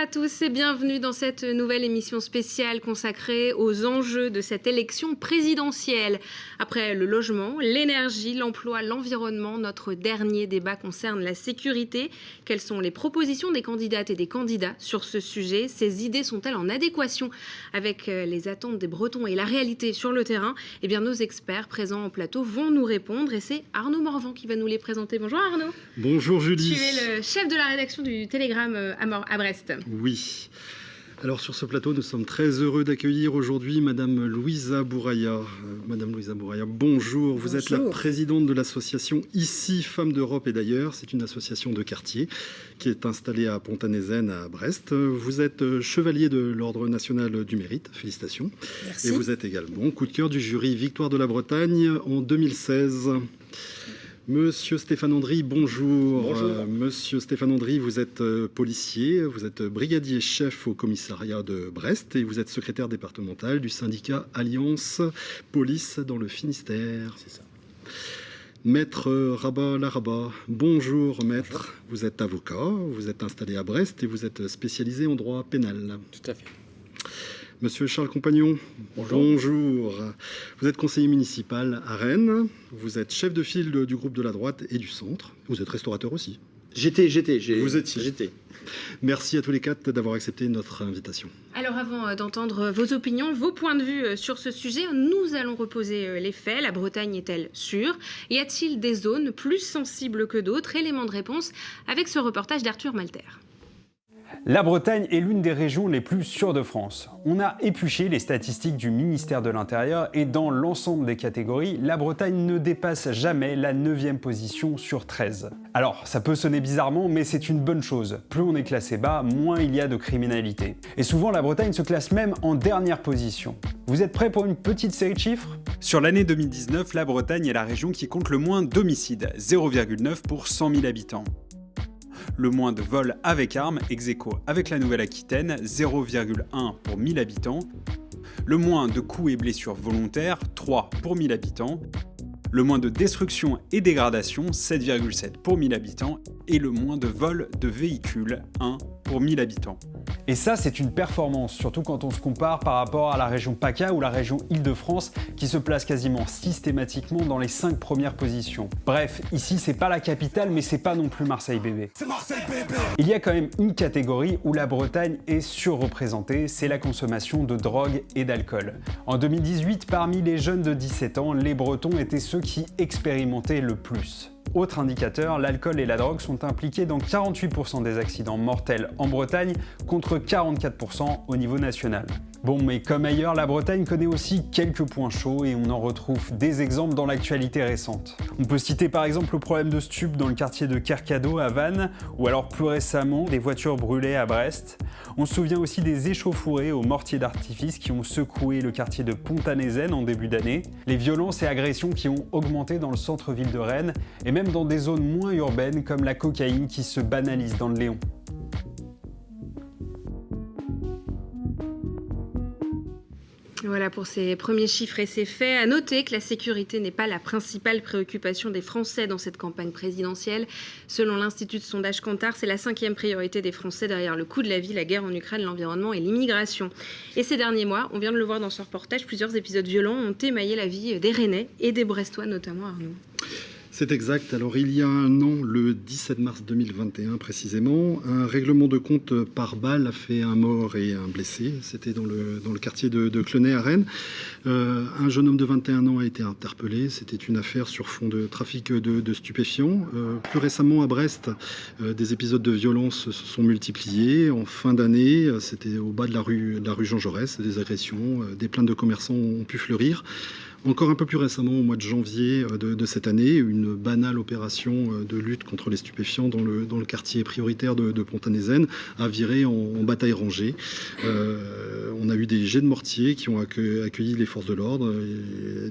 à tous et bienvenue dans cette nouvelle émission spéciale consacrée aux enjeux de cette élection présidentielle. Après le logement, l'énergie, l'emploi, l'environnement, notre dernier débat concerne la sécurité. Quelles sont les propositions des candidates et des candidats sur ce sujet? Ces idées sont-elles en adéquation avec les attentes des Bretons et la réalité sur le terrain? Eh bien, nos experts présents en plateau vont nous répondre et c'est Arnaud Morvan qui va nous les présenter. Bonjour Arnaud. Bonjour Julie. Tu es le chef de la rédaction du Télégramme à Brest. Oui. Alors sur ce plateau, nous sommes très heureux d'accueillir aujourd'hui Madame Louisa Bouraya. Madame Louisa Bouraya, bonjour. Vous êtes la présidente de l'association Ici Femmes d'Europe et d'ailleurs. C'est une association de quartier qui est installée à Pont-à-Nézen à Brest. Vous êtes chevalier de l'Ordre national du mérite. Félicitations. Merci. Et vous êtes également coup de cœur du jury Victoire de la Bretagne en 2016. Monsieur Stéphane Andry, bonjour. Bonjour. Monsieur Stéphane Andry, vous êtes policier, vous êtes brigadier chef au commissariat de Brest et vous êtes secrétaire départemental du syndicat Alliance Police dans le Finistère. C'est ça. Maître Rabat Laraba, bonjour maître. Bonjour. Vous êtes avocat, vous êtes installé à Brest et vous êtes spécialisé en droit pénal. Tout à fait. Monsieur Charles Compagnon, bonjour. Vous êtes conseiller municipal à Rennes, vous êtes chef de file du groupe de la droite et du centre, vous êtes restaurateur aussi. Vous étiez. J'étais. Merci à tous les quatre d'avoir accepté notre invitation. Alors avant d'entendre vos opinions, vos points de vue sur ce sujet, nous allons reposer les faits. La Bretagne est-elle sûre? Y a-t-il des zones plus sensibles que d'autres? Élément de réponse avec ce reportage d'Arthur Malter. La Bretagne est l'une des régions les plus sûres de France. On a épluché les statistiques du ministère de l'Intérieur et dans l'ensemble des catégories, la Bretagne ne dépasse jamais la 9e position sur 13. Alors, ça peut sonner bizarrement, mais c'est une bonne chose. Plus on est classé bas, moins il y a de criminalité. Et souvent, la Bretagne se classe même en dernière position. Vous êtes prêts pour une petite série de chiffres ? Sur l'année 2019, la Bretagne est la région qui compte le moins d'homicides, 0,9 pour 100 000 habitants. Le moins de vols avec armes, ex-aequo avec la Nouvelle-Aquitaine, 0,1 pour 1000 habitants. Le moins de coups et blessures volontaires, 3 pour 1000 habitants. Le moins de destruction et dégradation, 7,7 pour 1000 habitants. Et le moins de vols de véhicules, 1 pour 1000 habitants. Et ça, c'est une performance, surtout quand on se compare par rapport à la région PACA ou la région Île-de-France, qui se place quasiment systématiquement dans les 5 premières positions. Bref, ici, c'est pas la capitale, mais c'est pas non plus Marseille bébé. C'est Marseille bébé. Il y a quand même une catégorie où la Bretagne est surreprésentée, c'est la consommation de drogue et d'alcool. En 2018, parmi les jeunes de 17 ans, les Bretons étaient ceux qui expérimentaient le plus. Autre indicateur, l'alcool et la drogue sont impliqués dans 48% des accidents mortels en Bretagne contre 44% au niveau national. Bon, mais comme ailleurs, la Bretagne connaît aussi quelques points chauds et on en retrouve des exemples dans l'actualité récente. On peut citer par exemple le problème de stupes dans le quartier de Kercado à Vannes, ou alors plus récemment des voitures brûlées à Brest. On se souvient aussi des échauffourées aux mortiers d'artifice qui ont secoué le quartier de Pont-à-Nézen en début d'année, les violences et agressions qui ont augmenté dans le centre-ville de Rennes, et même dans des zones moins urbaines comme la cocaïne qui se banalise dans le Léon. Voilà pour ces premiers chiffres et ces faits. À noter que la sécurité n'est pas la principale préoccupation des Français dans cette campagne présidentielle. Selon l'Institut de sondage Kantar, c'est la 5e priorité des Français derrière le coût de la vie, la guerre en Ukraine, l'environnement et l'immigration. Et ces derniers mois, on vient de le voir dans ce reportage, plusieurs épisodes violents ont émaillé la vie des Rennais et des Brestois notamment, Arnaud. C'est exact. Alors, il y a un an, le 17 mars 2021 précisément, un règlement de compte par balle a fait un mort et un blessé. C'était dans le quartier de Clenay à Rennes. Un jeune homme de 21 ans a été interpellé. C'était une affaire sur fond de trafic de stupéfiants. Plus récemment, à Brest, des épisodes de violence se sont multipliés. En fin d'année, c'était au bas de la rue Jean Jaurès, des agressions, des plaintes de commerçants ont pu fleurir. Encore un peu plus récemment, au mois de janvier de cette année, une banale opération de lutte contre les stupéfiants dans le quartier prioritaire de Pont-à-Nézen a viré en bataille rangée. On a eu des jets de mortier qui ont accueilli les forces de l'ordre,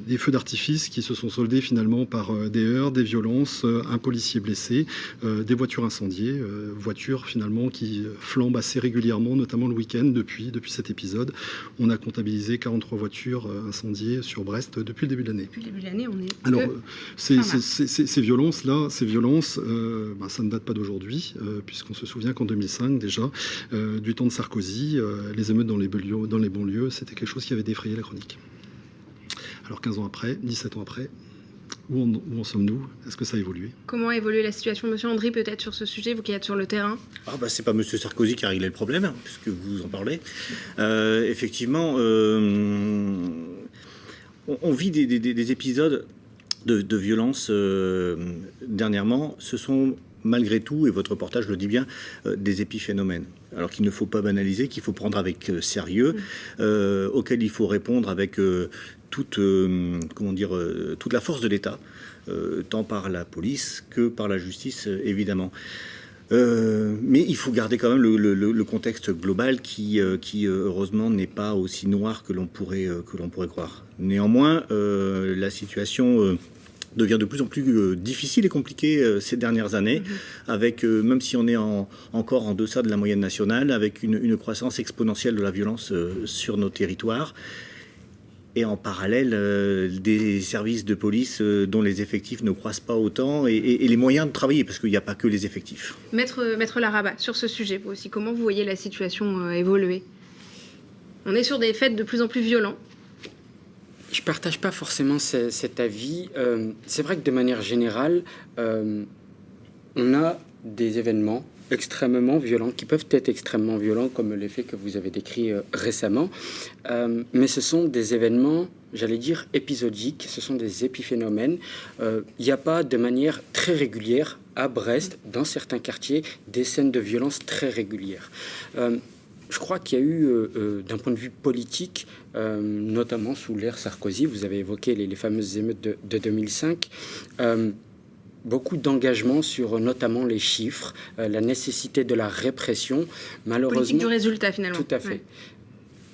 des feux d'artifice qui se sont soldés finalement par des heurts, des violences, un policier blessé, des voitures incendiées, voitures finalement qui flambent assez régulièrement, notamment le week-end depuis cet épisode. On a comptabilisé 43 voitures incendiées sur Brest depuis le début de l'année. Depuis le début de l'année, on est... Alors, ces violences-là, ça ne date pas d'aujourd'hui, puisqu'on se souvient qu'en 2005, déjà, du temps de Sarkozy, les émeutes dans les banlieues, c'était quelque chose qui avait défrayé la chronique. Alors 15 ans après, 17 ans après, où en sommes-nous? Est-ce que ça a évolué? Comment a évolué la situation? Monsieur Andry, peut-être sur ce sujet, vous qui êtes sur le terrain. C'est pas Monsieur Sarkozy qui a réglé le problème, puisque vous en parlez. Effectivement, on vit des épisodes de violence dernièrement. Ce sont malgré tout, et votre reportage le dit bien, des épiphénomènes. Alors qu'il ne faut pas banaliser, qu'il faut prendre avec sérieux, auquel il faut répondre avec toute la force de l'État, tant par la police que par la justice, évidemment. Mais il faut garder quand même le contexte global qui heureusement n'est pas aussi noir que l'on pourrait croire. Néanmoins, la situation devient de plus en plus difficile et compliquée ces dernières années, avec, même si on est encore en deçà de la moyenne nationale, avec une croissance exponentielle de la violence sur nos territoires. Et en parallèle, des services de police dont les effectifs ne croissent pas autant et les moyens de travailler, parce qu'il n'y a pas que les effectifs. Maître Laraba, sur ce sujet, vous aussi, comment vous voyez la situation évoluer? On est sur des faits de plus en plus violents. Je ne partage pas forcément cet avis. C'est vrai que de manière générale, on a des événements extrêmement violents, qui peuvent être extrêmement violents, comme les faits que vous avez décrits récemment. Mais ce sont des événements, j'allais dire, épisodiques, ce sont des épiphénomènes. Il n'y a pas de manière très régulière à Brest, dans certains quartiers, des scènes de violence très régulières. Je crois qu'il y a eu, d'un point de vue politique, notamment sous l'ère Sarkozy, vous avez évoqué les fameuses émeutes de 2005, beaucoup d'engagement sur notamment les chiffres, la nécessité de la répression. Malheureusement, politique du résultat, finalement. Tout à fait. Ouais.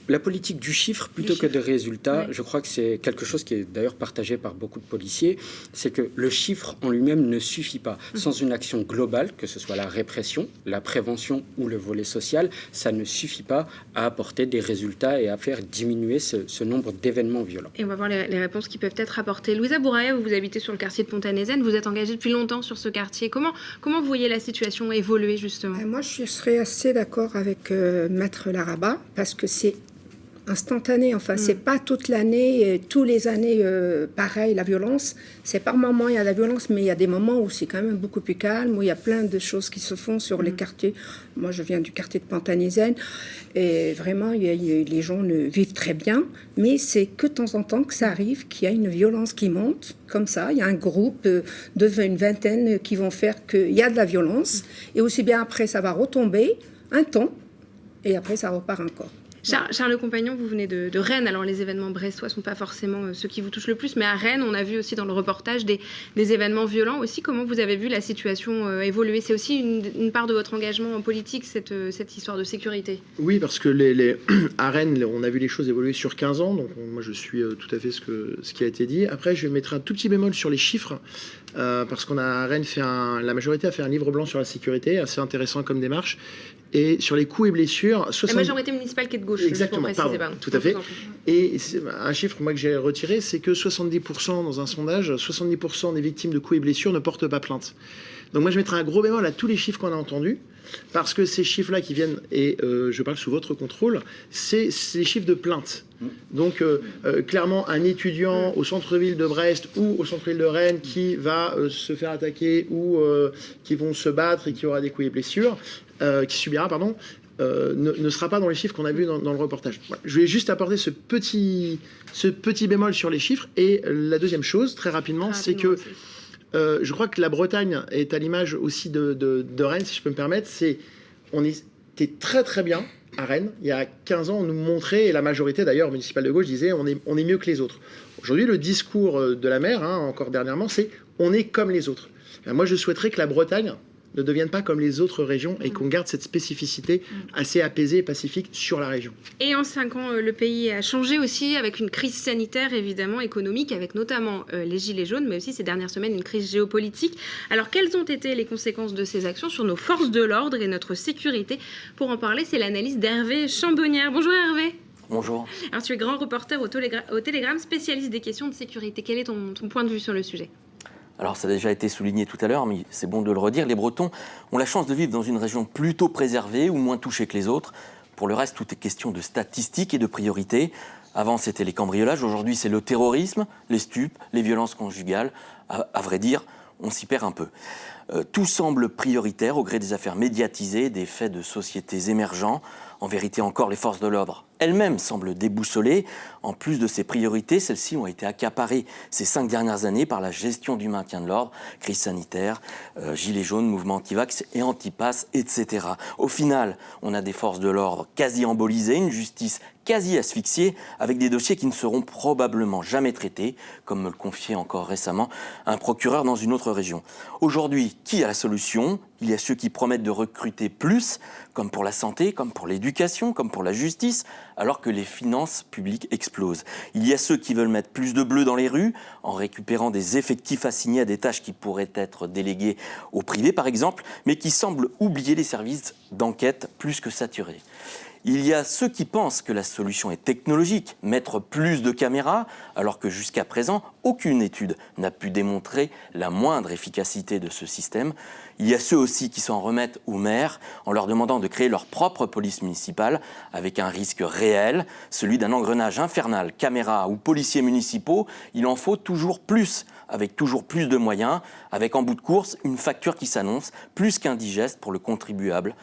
La politique du chiffre plutôt que de résultat, je crois que c'est quelque chose qui est d'ailleurs partagé par beaucoup de policiers, c'est que le chiffre en lui-même ne suffit pas. Sans une action globale, que ce soit la répression, la prévention ou le volet social, ça ne suffit pas à apporter des résultats et à faire diminuer ce nombre d'événements violents. Et on va voir les réponses qui peuvent être apportées. Louisa Bouraya, vous habitez sur le quartier de Pontanézen, vous êtes engagée depuis longtemps sur ce quartier. Comment vous voyez la situation évoluer, justement? Moi, je serais assez d'accord avec Maître Laraba, parce que c'est instantané, c'est pas toute l'année, tous les années pareil, la violence. C'est par moments il y a la violence, mais il y a des moments où c'est quand même beaucoup plus calme, où il y a plein de choses qui se font sur les quartiers. Moi, je viens du quartier de Pontanézen, et vraiment, les gens vivent très bien, mais c'est que de temps en temps que ça arrive, qu'il y a une violence qui monte, comme ça. Il y a un groupe de une vingtaine qui vont faire qu'il y a de la violence, et aussi bien après, ça va retomber un temps, et après, ça repart encore. Charles Compagnon, vous venez de Rennes. Alors, les événements brestois ne sont pas forcément ceux qui vous touchent le plus, mais à Rennes, on a vu aussi dans le reportage des événements violents aussi. Comment vous avez vu la situation évoluer? C'est aussi une part de votre engagement en politique, cette histoire de sécurité. Oui, parce que à Rennes, on a vu les choses évoluer sur 15 ans. Donc, moi, je suis tout à fait ce qui a été dit. Après, je vais mettre un tout petit bémol sur les chiffres, parce qu'on a à Rennes la majorité a fait un livre blanc sur la sécurité, assez intéressant comme démarche. Et sur les coups et blessures... La majorité municipale qui est de gauche. Exactement, tout à fait. Et un chiffre moi, que j'ai retiré, c'est que 70% dans un sondage, 70% des victimes de coups et blessures ne portent pas plainte. Donc moi, je mettrai un gros bémol à tous les chiffres qu'on a entendus, parce que ces chiffres-là qui viennent, et je parle sous votre contrôle, c'est les chiffres de plainte. Donc clairement, un étudiant au centre-ville de Brest ou au centre-ville de Rennes qui va se faire attaquer ou qui vont se battre et qui aura des coups et blessures, qui subira, ne sera pas dans les chiffres qu'on a vus dans le reportage. Voilà. Je vais juste apporter ce petit bémol sur les chiffres. Et la deuxième chose, très rapidement, c'est que je crois que la Bretagne est à l'image aussi de Rennes, si je peux me permettre. On était très très bien à Rennes. Il y a 15 ans, on nous montrait, et la majorité d'ailleurs municipale de gauche disait on est mieux que les autres. Aujourd'hui, le discours de la maire, encore dernièrement, c'est on est comme les autres. Moi, je souhaiterais que la Bretagne, ne devienne pas comme les autres régions et qu'on garde cette spécificité assez apaisée et pacifique sur la région. Et en 5 ans, le pays a changé aussi avec une crise sanitaire, évidemment, économique, avec notamment les Gilets jaunes, mais aussi ces dernières semaines, une crise géopolitique. Alors, quelles ont été les conséquences de ces actions sur nos forces de l'ordre et notre sécurité? Pour en parler, c'est l'analyse d'Hervé Chambonnière. Bonjour Hervé. Bonjour. Alors, tu es grand reporter au Télégramme, spécialiste des questions de sécurité. Quel est ton point de vue sur le sujet? Alors, ça a déjà été souligné tout à l'heure, mais c'est bon de le redire. Les Bretons ont la chance de vivre dans une région plutôt préservée ou moins touchée que les autres. Pour le reste, tout est question de statistiques et de priorités. Avant, c'était les cambriolages. Aujourd'hui, c'est le terrorisme, les stupes, les violences conjugales. À vrai dire, on s'y perd un peu. Tout semble prioritaire au gré des affaires médiatisées, des faits de sociétés émergents. En vérité, encore, les forces de l'ordre elles-mêmes semblent déboussolées. En plus de ces priorités, celles-ci ont été accaparées ces 5 dernières années par la gestion du maintien de l'ordre, crise sanitaire, gilets jaunes, mouvement anti-vax et anti-pass, etc. Au final, on a des forces de l'ordre quasi embolisées, une justice quasi asphyxiée, avec des dossiers qui ne seront probablement jamais traités, comme me le confiait encore récemment un procureur dans une autre région. Aujourd'hui, qui a la solution ? Il y a ceux qui promettent de recruter plus, comme pour la santé, comme pour l'éducation, comme pour la justice, alors que les finances publiques explosent. Il y a ceux qui veulent mettre plus de bleu dans les rues, en récupérant des effectifs assignés à des tâches qui pourraient être déléguées au privé, par exemple, mais qui semblent oublier les services d'enquête plus que saturés. Il y a ceux qui pensent que la solution est technologique, mettre plus de caméras, alors que jusqu'à présent, aucune étude n'a pu démontrer la moindre efficacité de ce système. Il y a ceux aussi qui s'en remettent aux maires en leur demandant de créer leur propre police municipale, avec un risque réel, celui d'un engrenage infernal. Caméras ou policiers municipaux, il en faut toujours plus, avec toujours plus de moyens, avec en bout de course une facture qui s'annonce plus qu'indigeste pour le contribuable.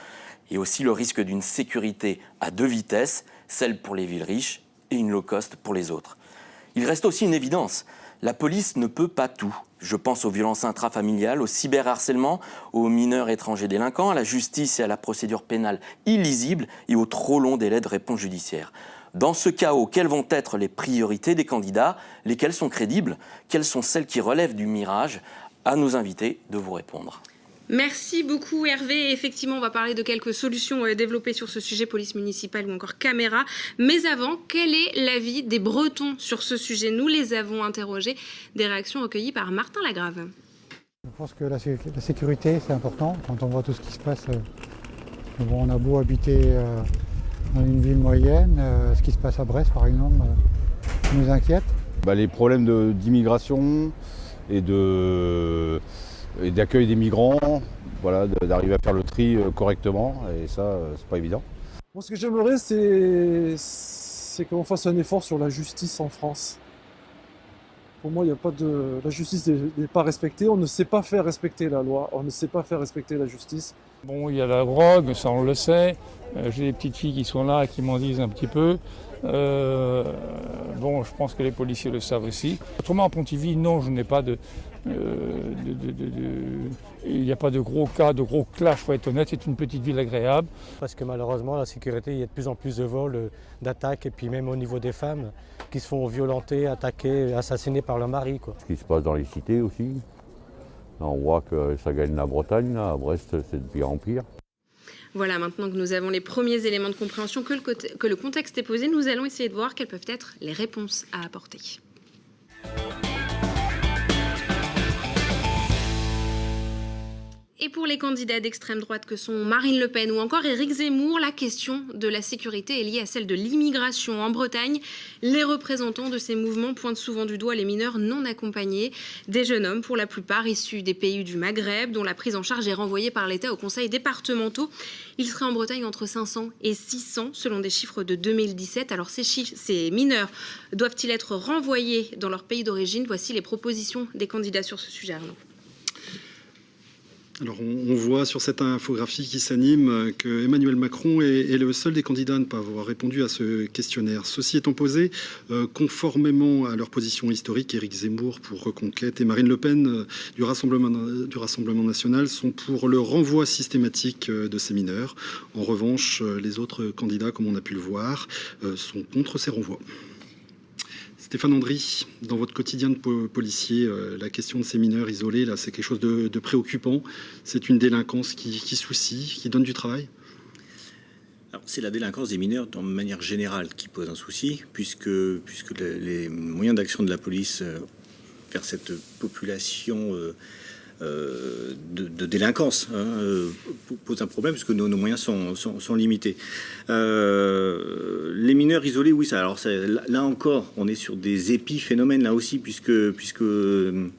Et aussi le risque d'une sécurité à 2 vitesses, celle pour les villes riches et une low cost pour les autres. Il reste aussi une évidence, la police ne peut pas tout. Je pense aux violences intrafamiliales, au cyberharcèlement, aux mineurs étrangers délinquants, à la justice et à la procédure pénale illisible et aux trop longs délais de réponse judiciaire. Dans ce chaos, quelles vont être les priorités des candidats? Lesquelles sont crédibles? Quelles sont celles qui relèvent du mirage? À nos invités de vous répondre. Merci beaucoup Hervé. Effectivement, on va parler de quelques solutions développées sur ce sujet, police municipale ou encore caméra. Mais avant, quel est l'avis des Bretons sur ce sujet? Nous les avons interrogés. Des réactions recueillies par Martin Lagrave. Je pense que la sécurité, c'est important. Quand on voit tout ce qui se passe, on a beau habiter dans une ville moyenne, ce qui se passe à Brest par exemple, nous inquiète. Les problèmes d'immigration et d'accueil des migrants, voilà, d'arriver à faire le tri correctement, et ça, c'est pas évident. Moi, ce que j'aimerais, c'est qu'on fasse un effort sur la justice en France. Pour moi, la justice n'est pas respectée, on ne sait pas faire respecter la loi, on ne sait pas faire respecter la justice. Bon, il y a la drogue, ça on le sait, j'ai des petites filles qui sont là et qui m'en disent un petit peu. Bon, je pense que les policiers le savent aussi. Autrement, à Pontivy, non, je n'ai pas il n'y a pas de gros cas, de gros clash, il faut être honnête, c'est une petite ville agréable. Parce que malheureusement, la sécurité, il y a de plus en plus de vols, d'attaques, et puis même au niveau des femmes qui se font violenter, attaquer, assassiner par leur mari, quoi. Ce qui se passe dans les cités aussi. Là, on voit que ça gagne la Bretagne, là. À Brest, c'est de pire en pire. Voilà, maintenant que nous avons les premiers éléments de compréhension, que le contexte est posé, nous allons essayer de voir quelles peuvent être les réponses à apporter. Et pour les candidats d'extrême droite que sont Marine Le Pen ou encore Éric Zemmour, la question de la sécurité est liée à celle de l'immigration. En Bretagne, les représentants de ces mouvements pointent souvent du doigt les mineurs non accompagnés, des jeunes hommes pour la plupart issus des pays du Maghreb, dont la prise en charge est renvoyée par l'État aux conseils départementaux. Il serait en Bretagne entre 500 et 600 selon des chiffres de 2017. Alors ces mineurs doivent-ils être renvoyés dans leur pays d'origine? Voici les propositions des candidats sur ce sujet, Arnaud. Alors on voit sur cette infographie qui s'anime que Emmanuel Macron est le seul des candidats à ne pas avoir répondu à ce questionnaire. Ceci étant posé, conformément à leur position historique, Éric Zemmour pour Reconquête et Marine Le Pen du Rassemblement national sont pour le renvoi systématique de ces mineurs. En revanche, les autres candidats, comme on a pu le voir, sont contre ces renvois. Stéphane Andry, dans votre quotidien de policier, la question de ces mineurs isolés, là, c'est quelque chose de préoccupant. C'est une délinquance qui soucie, qui donne du travail. Alors, c'est la délinquance des mineurs de manière générale qui pose un souci, puisque les moyens d'action de la police vers cette population de délinquance pose un problème, puisque nos moyens sont limités. Les mineurs isolés, oui, ça. Alors là encore, on est sur des épiphénomènes là aussi, puisque ils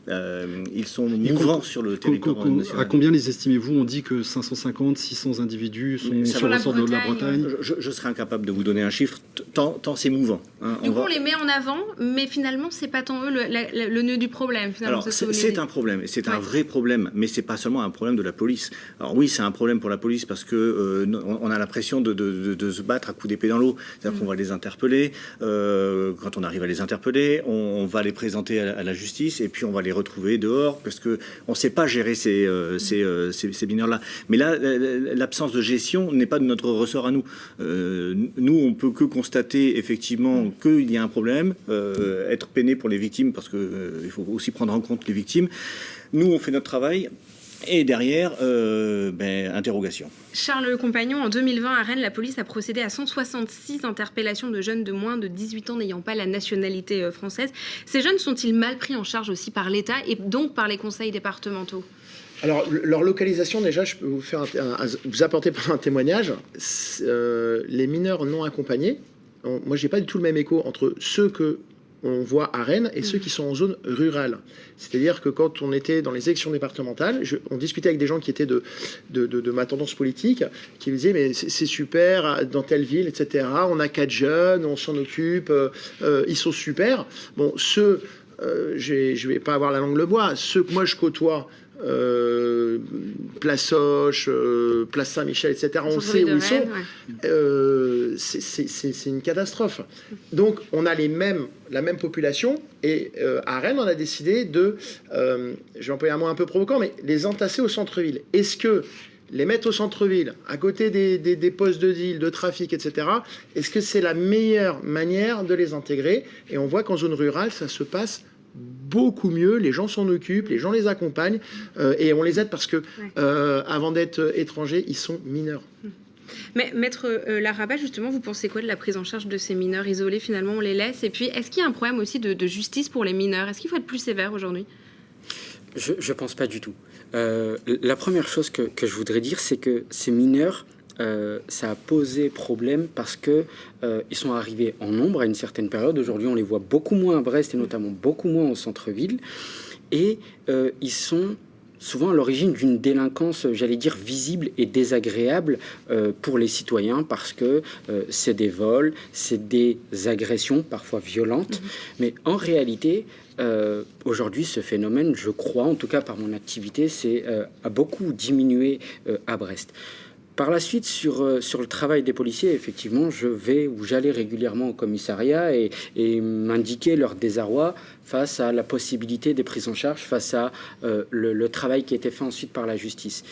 sont mouvants sur le territoire national. À combien les estimez-vous? On dit que 550, 600 individus sont sur le sort de la Bretagne. Je serais incapable de vous donner un chiffre, tant c'est mouvant. Du coup, on les met en avant, mais finalement, c'est pas tant eux le nœud du problème. Finalement, alors, c'est un problème, et c'est un vrai problème, mais c'est pas seulement un problème de la police. Alors oui, c'est un problème pour la police parce que on a l'impression de se battre à coups d'épée dans l'eau. C'est-à-dire qu'on va les interpeller. Quand on arrive à les interpeller, on va les présenter à la justice et puis on va les retrouver dehors parce que on ne sait pas gérer ces mineurs-là. Mais là, l'absence de gestion n'est pas de notre ressort à nous. Nous, on peut que constater effectivement qu'il y a un problème, être peiné pour les victimes parce qu'il faut aussi prendre en compte les victimes. Nous, on fait notre travail. Et derrière, interrogation. Charles Compagnon, en 2020, à Rennes, la police a procédé à 166 interpellations de jeunes de moins de 18 ans n'ayant pas la nationalité française. Ces jeunes sont-ils mal pris en charge aussi par l'État et donc par les conseils départementaux ? Alors, leur localisation, déjà, je peux vous apporter un témoignage. Les mineurs non accompagnés, moi, j'ai pas du tout le même écho entre ceux que on voit à Rennes et ceux qui sont en zone rurale. C'est-à-dire que quand on était dans les élections départementales, on discutait avec des gens qui étaient de ma tendance politique, qui me disaient mais c'est super, dans telle ville, etc. On a 4 jeunes, on s'en occupe, ils sont super. Bon, ceux, je vais pas avoir la langue le bois, ceux que moi je côtoie, Place Hoche, Place Saint-Michel, etc. On sait où ils sont. C'est une catastrophe. Donc, on a la même population. Et à Rennes, on a décidé de, je vais employer un mot un peu provoquant, mais les entasser au centre-ville. Est-ce que les mettre au centre-ville, à côté des postes de deal, de trafic, etc., est-ce que c'est la meilleure manière de les intégrer? Et on voit qu'en zone rurale, ça se passe beaucoup mieux, les gens s'en occupent, les gens les accompagnent et on les aide parce que avant d'être étrangers, ils sont mineurs. Mais Maître Larrabah, justement, vous pensez quoi de la prise en charge de ces mineurs isolés? Finalement, on les laisse. Et puis, est-ce qu'il y a un problème aussi de justice pour les mineurs? Est-ce qu'il faut être plus sévère aujourd'hui? Je ne pense pas du tout. La première chose que je voudrais dire, c'est que ces mineurs, ça a posé problème parce que ils sont arrivés en nombre à une certaine période. Aujourd'hui, on les voit beaucoup moins à Brest et notamment beaucoup moins au centre-ville. Et ils sont souvent à l'origine d'une délinquance, j'allais dire, visible et désagréable pour les citoyens parce que c'est des vols, c'est des agressions parfois violentes. Mais en réalité, aujourd'hui, ce phénomène, je crois, en tout cas par mon activité, a beaucoup diminué à Brest. Par la suite, sur le travail des policiers, effectivement, j'allais régulièrement au commissariat et m'indiquer leur désarroi face à la possibilité des prises en charge, face à le travail qui était fait ensuite par la justice.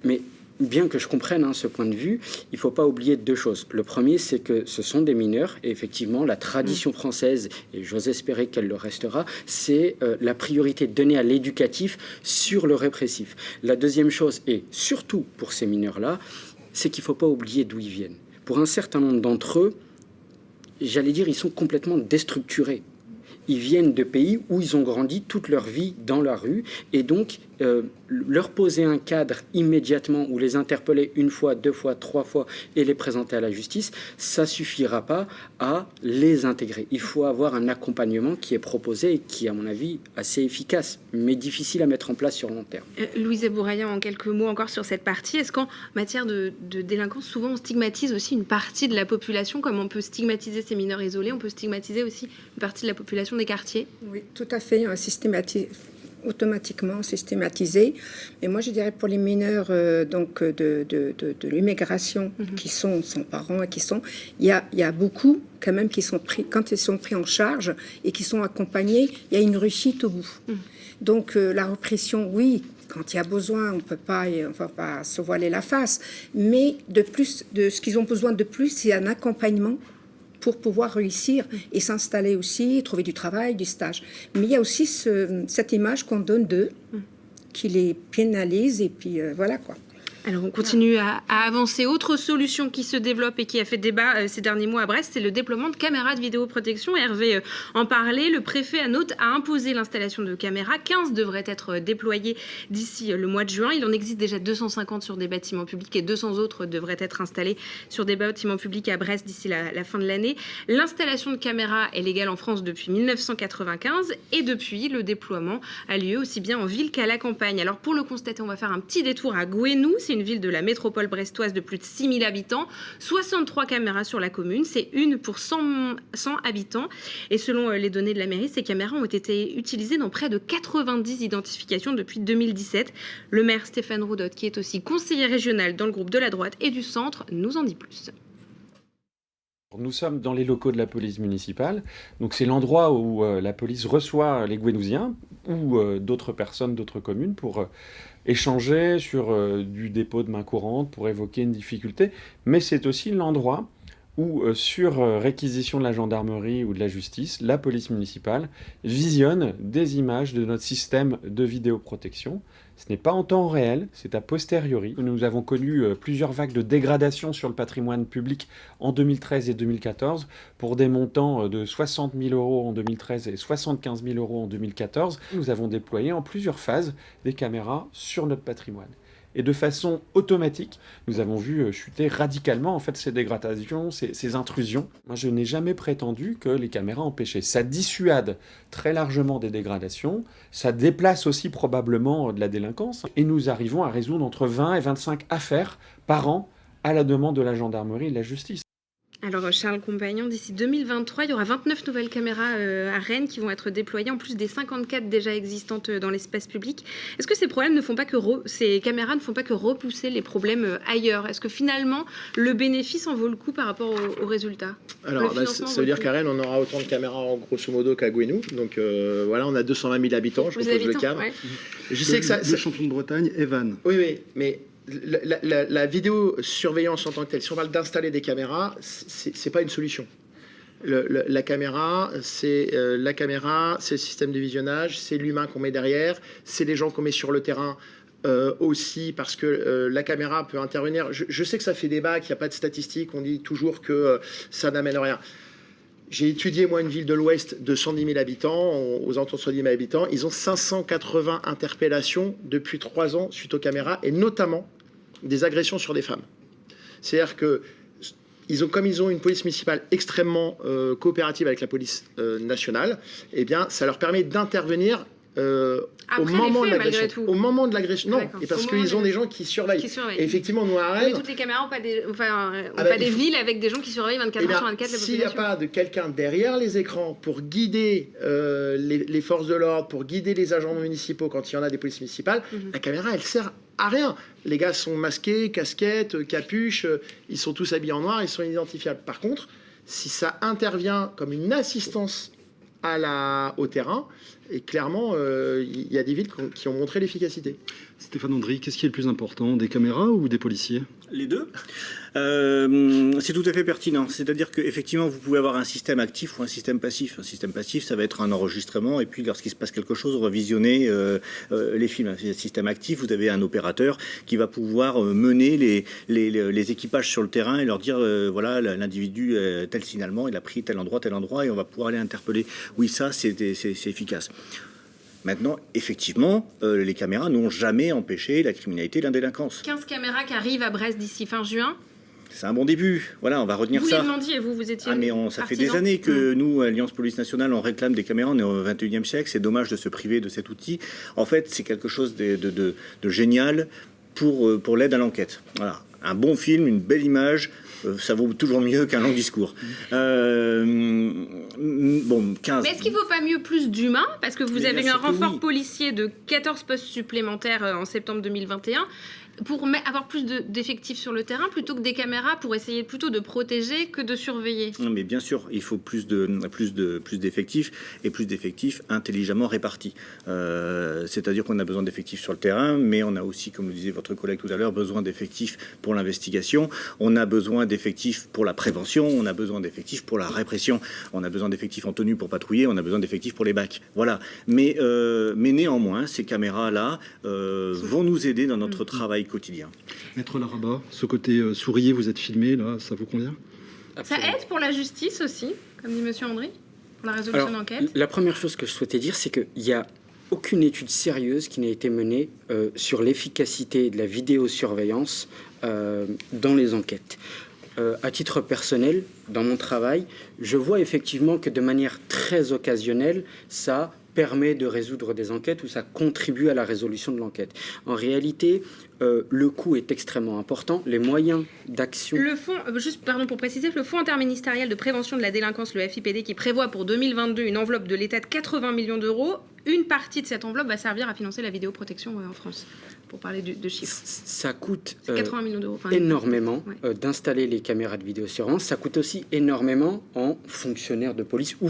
Mais bien que je comprenne ce point de vue, il ne faut pas oublier 2 choses. Le premier, c'est que ce sont des mineurs et effectivement, la tradition française, et j'ose espérer qu'elle le restera, c'est la priorité donnée à l'éducatif sur le répressif. La deuxième chose, et surtout pour ces mineurs-là, c'est qu'il ne faut pas oublier d'où ils viennent. Pour un certain nombre d'entre eux, j'allais dire, ils sont complètement déstructurés. Ils viennent de pays où ils ont grandi toute leur vie dans la rue et donc leur poser un cadre immédiatement ou les interpeller 1 fois, 2 fois, 3 fois et les présenter à la justice, ça suffira pas à les intégrer. Il faut avoir un accompagnement qui est proposé et qui, à mon avis, assez efficace, mais difficile à mettre en place sur le long terme. Louise Bourraillant, en quelques mots encore sur cette partie, est-ce qu'en matière de délinquance, souvent on stigmatise aussi une partie de la population, comme on peut stigmatiser ces mineurs isolés, on peut stigmatiser aussi une partie de la population des quartiers? Oui, tout à fait, automatiquement systématisé. Mais moi, je dirais pour les mineurs donc de l'immigration qui sont sans parents et il y a beaucoup quand même qui sont pris, quand ils sont pris en charge et qui sont accompagnés, il y a une réussite au bout. Donc la répression, oui, quand il y a besoin, on va pas se voiler la face, mais de ce qu'ils ont besoin de plus, c'est un accompagnement pour pouvoir réussir et s'installer aussi, trouver du travail, du stage. Mais il y a aussi cette image qu'on donne d'eux, qui les pénalise, et puis voilà quoi. Alors on continue à avancer. Autre solution qui se développe et qui a fait débat ces derniers mois à Brest, c'est le déploiement de caméras de vidéoprotection. Hervé en parlait. Le préfet a imposé l'installation de caméras. 15 devraient être déployées d'ici le mois de juin. Il en existe déjà 250 sur des bâtiments publics et 200 autres devraient être installés sur des bâtiments publics à Brest d'ici la fin de l'année. L'installation de caméras est légale en France depuis 1995 et depuis, le déploiement a lieu aussi bien en ville qu'à la campagne. Alors pour le constater, on va faire un petit détour à Gouesnou. C'est une ville de la métropole brestoise de plus de 6000 habitants. 63 caméras sur la commune, c'est une pour 100 habitants. Et selon les données de la mairie, ces caméras ont été utilisées dans près de 90 identifications depuis 2017. Le maire Stéphane Roudotte, qui est aussi conseiller régional dans le groupe de la droite et du centre, nous en dit plus. Nous sommes dans les locaux de la police municipale, donc c'est l'endroit où la police reçoit les Gouesnousiens ou d'autres personnes d'autres communes pour échanger sur du dépôt de main courante, pour évoquer une difficulté, mais c'est aussi l'endroit où, sur réquisition de la gendarmerie ou de la justice, la police municipale visionne des images de notre système de vidéoprotection. Ce n'est pas en temps réel, c'est a posteriori. Nous avons connu plusieurs vagues de dégradation sur le patrimoine public en 2013 et 2014 pour des montants de 60 000 € en 2013 et 75 000 € en 2014. Nous avons déployé en plusieurs phases des caméras sur notre patrimoine. Et de façon automatique, nous avons vu chuter radicalement en fait ces dégradations, ces intrusions. Moi, je n'ai jamais prétendu que les caméras empêchaient. Ça dissuade très largement des dégradations, ça déplace aussi probablement de la délinquance. Et nous arrivons à résoudre entre 20 et 25 affaires par an à la demande de la gendarmerie et de la justice. Alors Charles Compagnon, d'ici 2023, il y aura 29 nouvelles caméras à Rennes qui vont être déployées, en plus des 54 déjà existantes dans l'espace public. Est-ce que ces caméras ne font pas que repousser les problèmes ailleurs? Est-ce que finalement, le bénéfice en vaut le coup par rapport aux résultats? Alors, ça veut dire qu'à Rennes, on aura autant de caméras en grosso modo qu'à Gouesnou. Donc voilà, on a 220 000 habitants, je propose le cadre. Ouais. Je sais que ça... Le champion de Bretagne, Evan. Oui, mais... La vidéosurveillance en tant que telle, si on parle d'installer des caméras, c'est pas une solution. La caméra, c'est le système de visionnage, c'est l'humain qu'on met derrière, c'est les gens qu'on met sur le terrain aussi, parce que la caméra peut intervenir. Je sais que ça fait débat, qu'il n'y a pas de statistiques, on dit toujours que ça n'amène rien. J'ai étudié, moi, une ville de l'Ouest de 110 000 habitants, aux alentours de 110 000 habitants. Ils ont 580 interpellations depuis 3 ans suite aux caméras, et notamment des agressions sur des femmes. C'est-à-dire que comme ils ont une police municipale extrêmement coopérative avec la police nationale, eh bien, ça leur permet d'intervenir au moment de l'agression. Au moment de l'agression, non, et parce qu'ils ont des gens qui surveillent. Et effectivement, nous à Rennes... Mais toutes les caméras n'ont pas des villes avec des gens qui surveillent 24 heures sur 24 la population. S'il n'y a pas de quelqu'un derrière les écrans pour guider les forces de l'ordre, pour guider les agents municipaux quand il y en a des polices municipales, la caméra, elle sert à rien. Les gars sont masqués, casquettes, capuches, ils sont tous habillés en noir, ils sont identifiables. Par contre, si ça intervient comme une assistance au terrain, et clairement, il y a des villes qui ont montré l'efficacité. Stéphane Andry, qu'est-ce qui est le plus important, des caméras ou des policiers? Les deux. C'est tout à fait pertinent. C'est-à-dire qu'effectivement, vous pouvez avoir un système actif ou un système passif. Un système passif, ça va être un enregistrement, et puis lorsqu'il se passe quelque chose, on va visionner les films. Un système actif, vous avez un opérateur qui va pouvoir mener les équipages sur le terrain et leur dire, voilà, l'individu, tel signalement, il a pris tel endroit, et on va pouvoir aller interpeller. Oui, ça, c'est efficace. Maintenant, effectivement, les caméras n'ont jamais empêché la criminalité et la délinquance. 15 caméras qui arrivent à Brest d'ici fin juin. C'est un bon début. Voilà, on va retenir ça. Vous les demandiez, vous étiez ça fait des années que nous, Alliance Police Nationale, on réclame des caméras. On est au 21e siècle. C'est dommage de se priver de cet outil. En fait, c'est quelque chose de génial pour l'aide à l'enquête. Voilà. Un bon film, une belle image, ça vaut toujours mieux qu'un long discours. 15. Mais est-ce qu'il ne vaut pas mieux plus d'humains? Parce que vous avez eu un renfort policier de 14 postes supplémentaires en septembre 2021. pour avoir plus d'effectifs sur le terrain plutôt que des caméras pour essayer plutôt de protéger que de surveiller? Non, mais bien sûr, il faut plus d'effectifs et plus d'effectifs intelligemment répartis. C'est-à-dire qu'on a besoin d'effectifs sur le terrain, mais on a aussi, comme le disait votre collègue tout à l'heure, besoin d'effectifs pour l'investigation. On a besoin d'effectifs pour la prévention. On a besoin d'effectifs pour la répression. On a besoin d'effectifs en tenue pour patrouiller. On a besoin d'effectifs pour les bacs. Voilà. Mais néanmoins, ces caméras-là vont nous aider dans notre travail quotidien. Maître Laraba, ce côté souriez, vous êtes filmé, là, ça vous convient? Ça aide pour la justice aussi, comme dit Monsieur Andry, pour la résolution d'enquête? La première chose que je souhaitais dire, c'est qu'il n'y a aucune étude sérieuse qui n'a été menée sur l'efficacité de la vidéosurveillance dans les enquêtes. À titre personnel, dans mon travail, je vois effectivement que de manière très occasionnelle, ça permet de résoudre des enquêtes ou ça contribue à la résolution de l'enquête. En réalité, le coût est extrêmement important. Les moyens d'action... Le fonds, juste pardon pour préciser, le Fonds interministériel de prévention de la délinquance, le FIPD, qui prévoit pour 2022 une enveloppe de l'État de 80 millions d'euros, une partie de cette enveloppe va servir à financer la vidéoprotection en France, pour parler de chiffres. Ça coûte 80 millions d'euros, énormément d'installer les caméras de vidéosurveillance. Ça coûte aussi énormément en fonctionnaires de police ou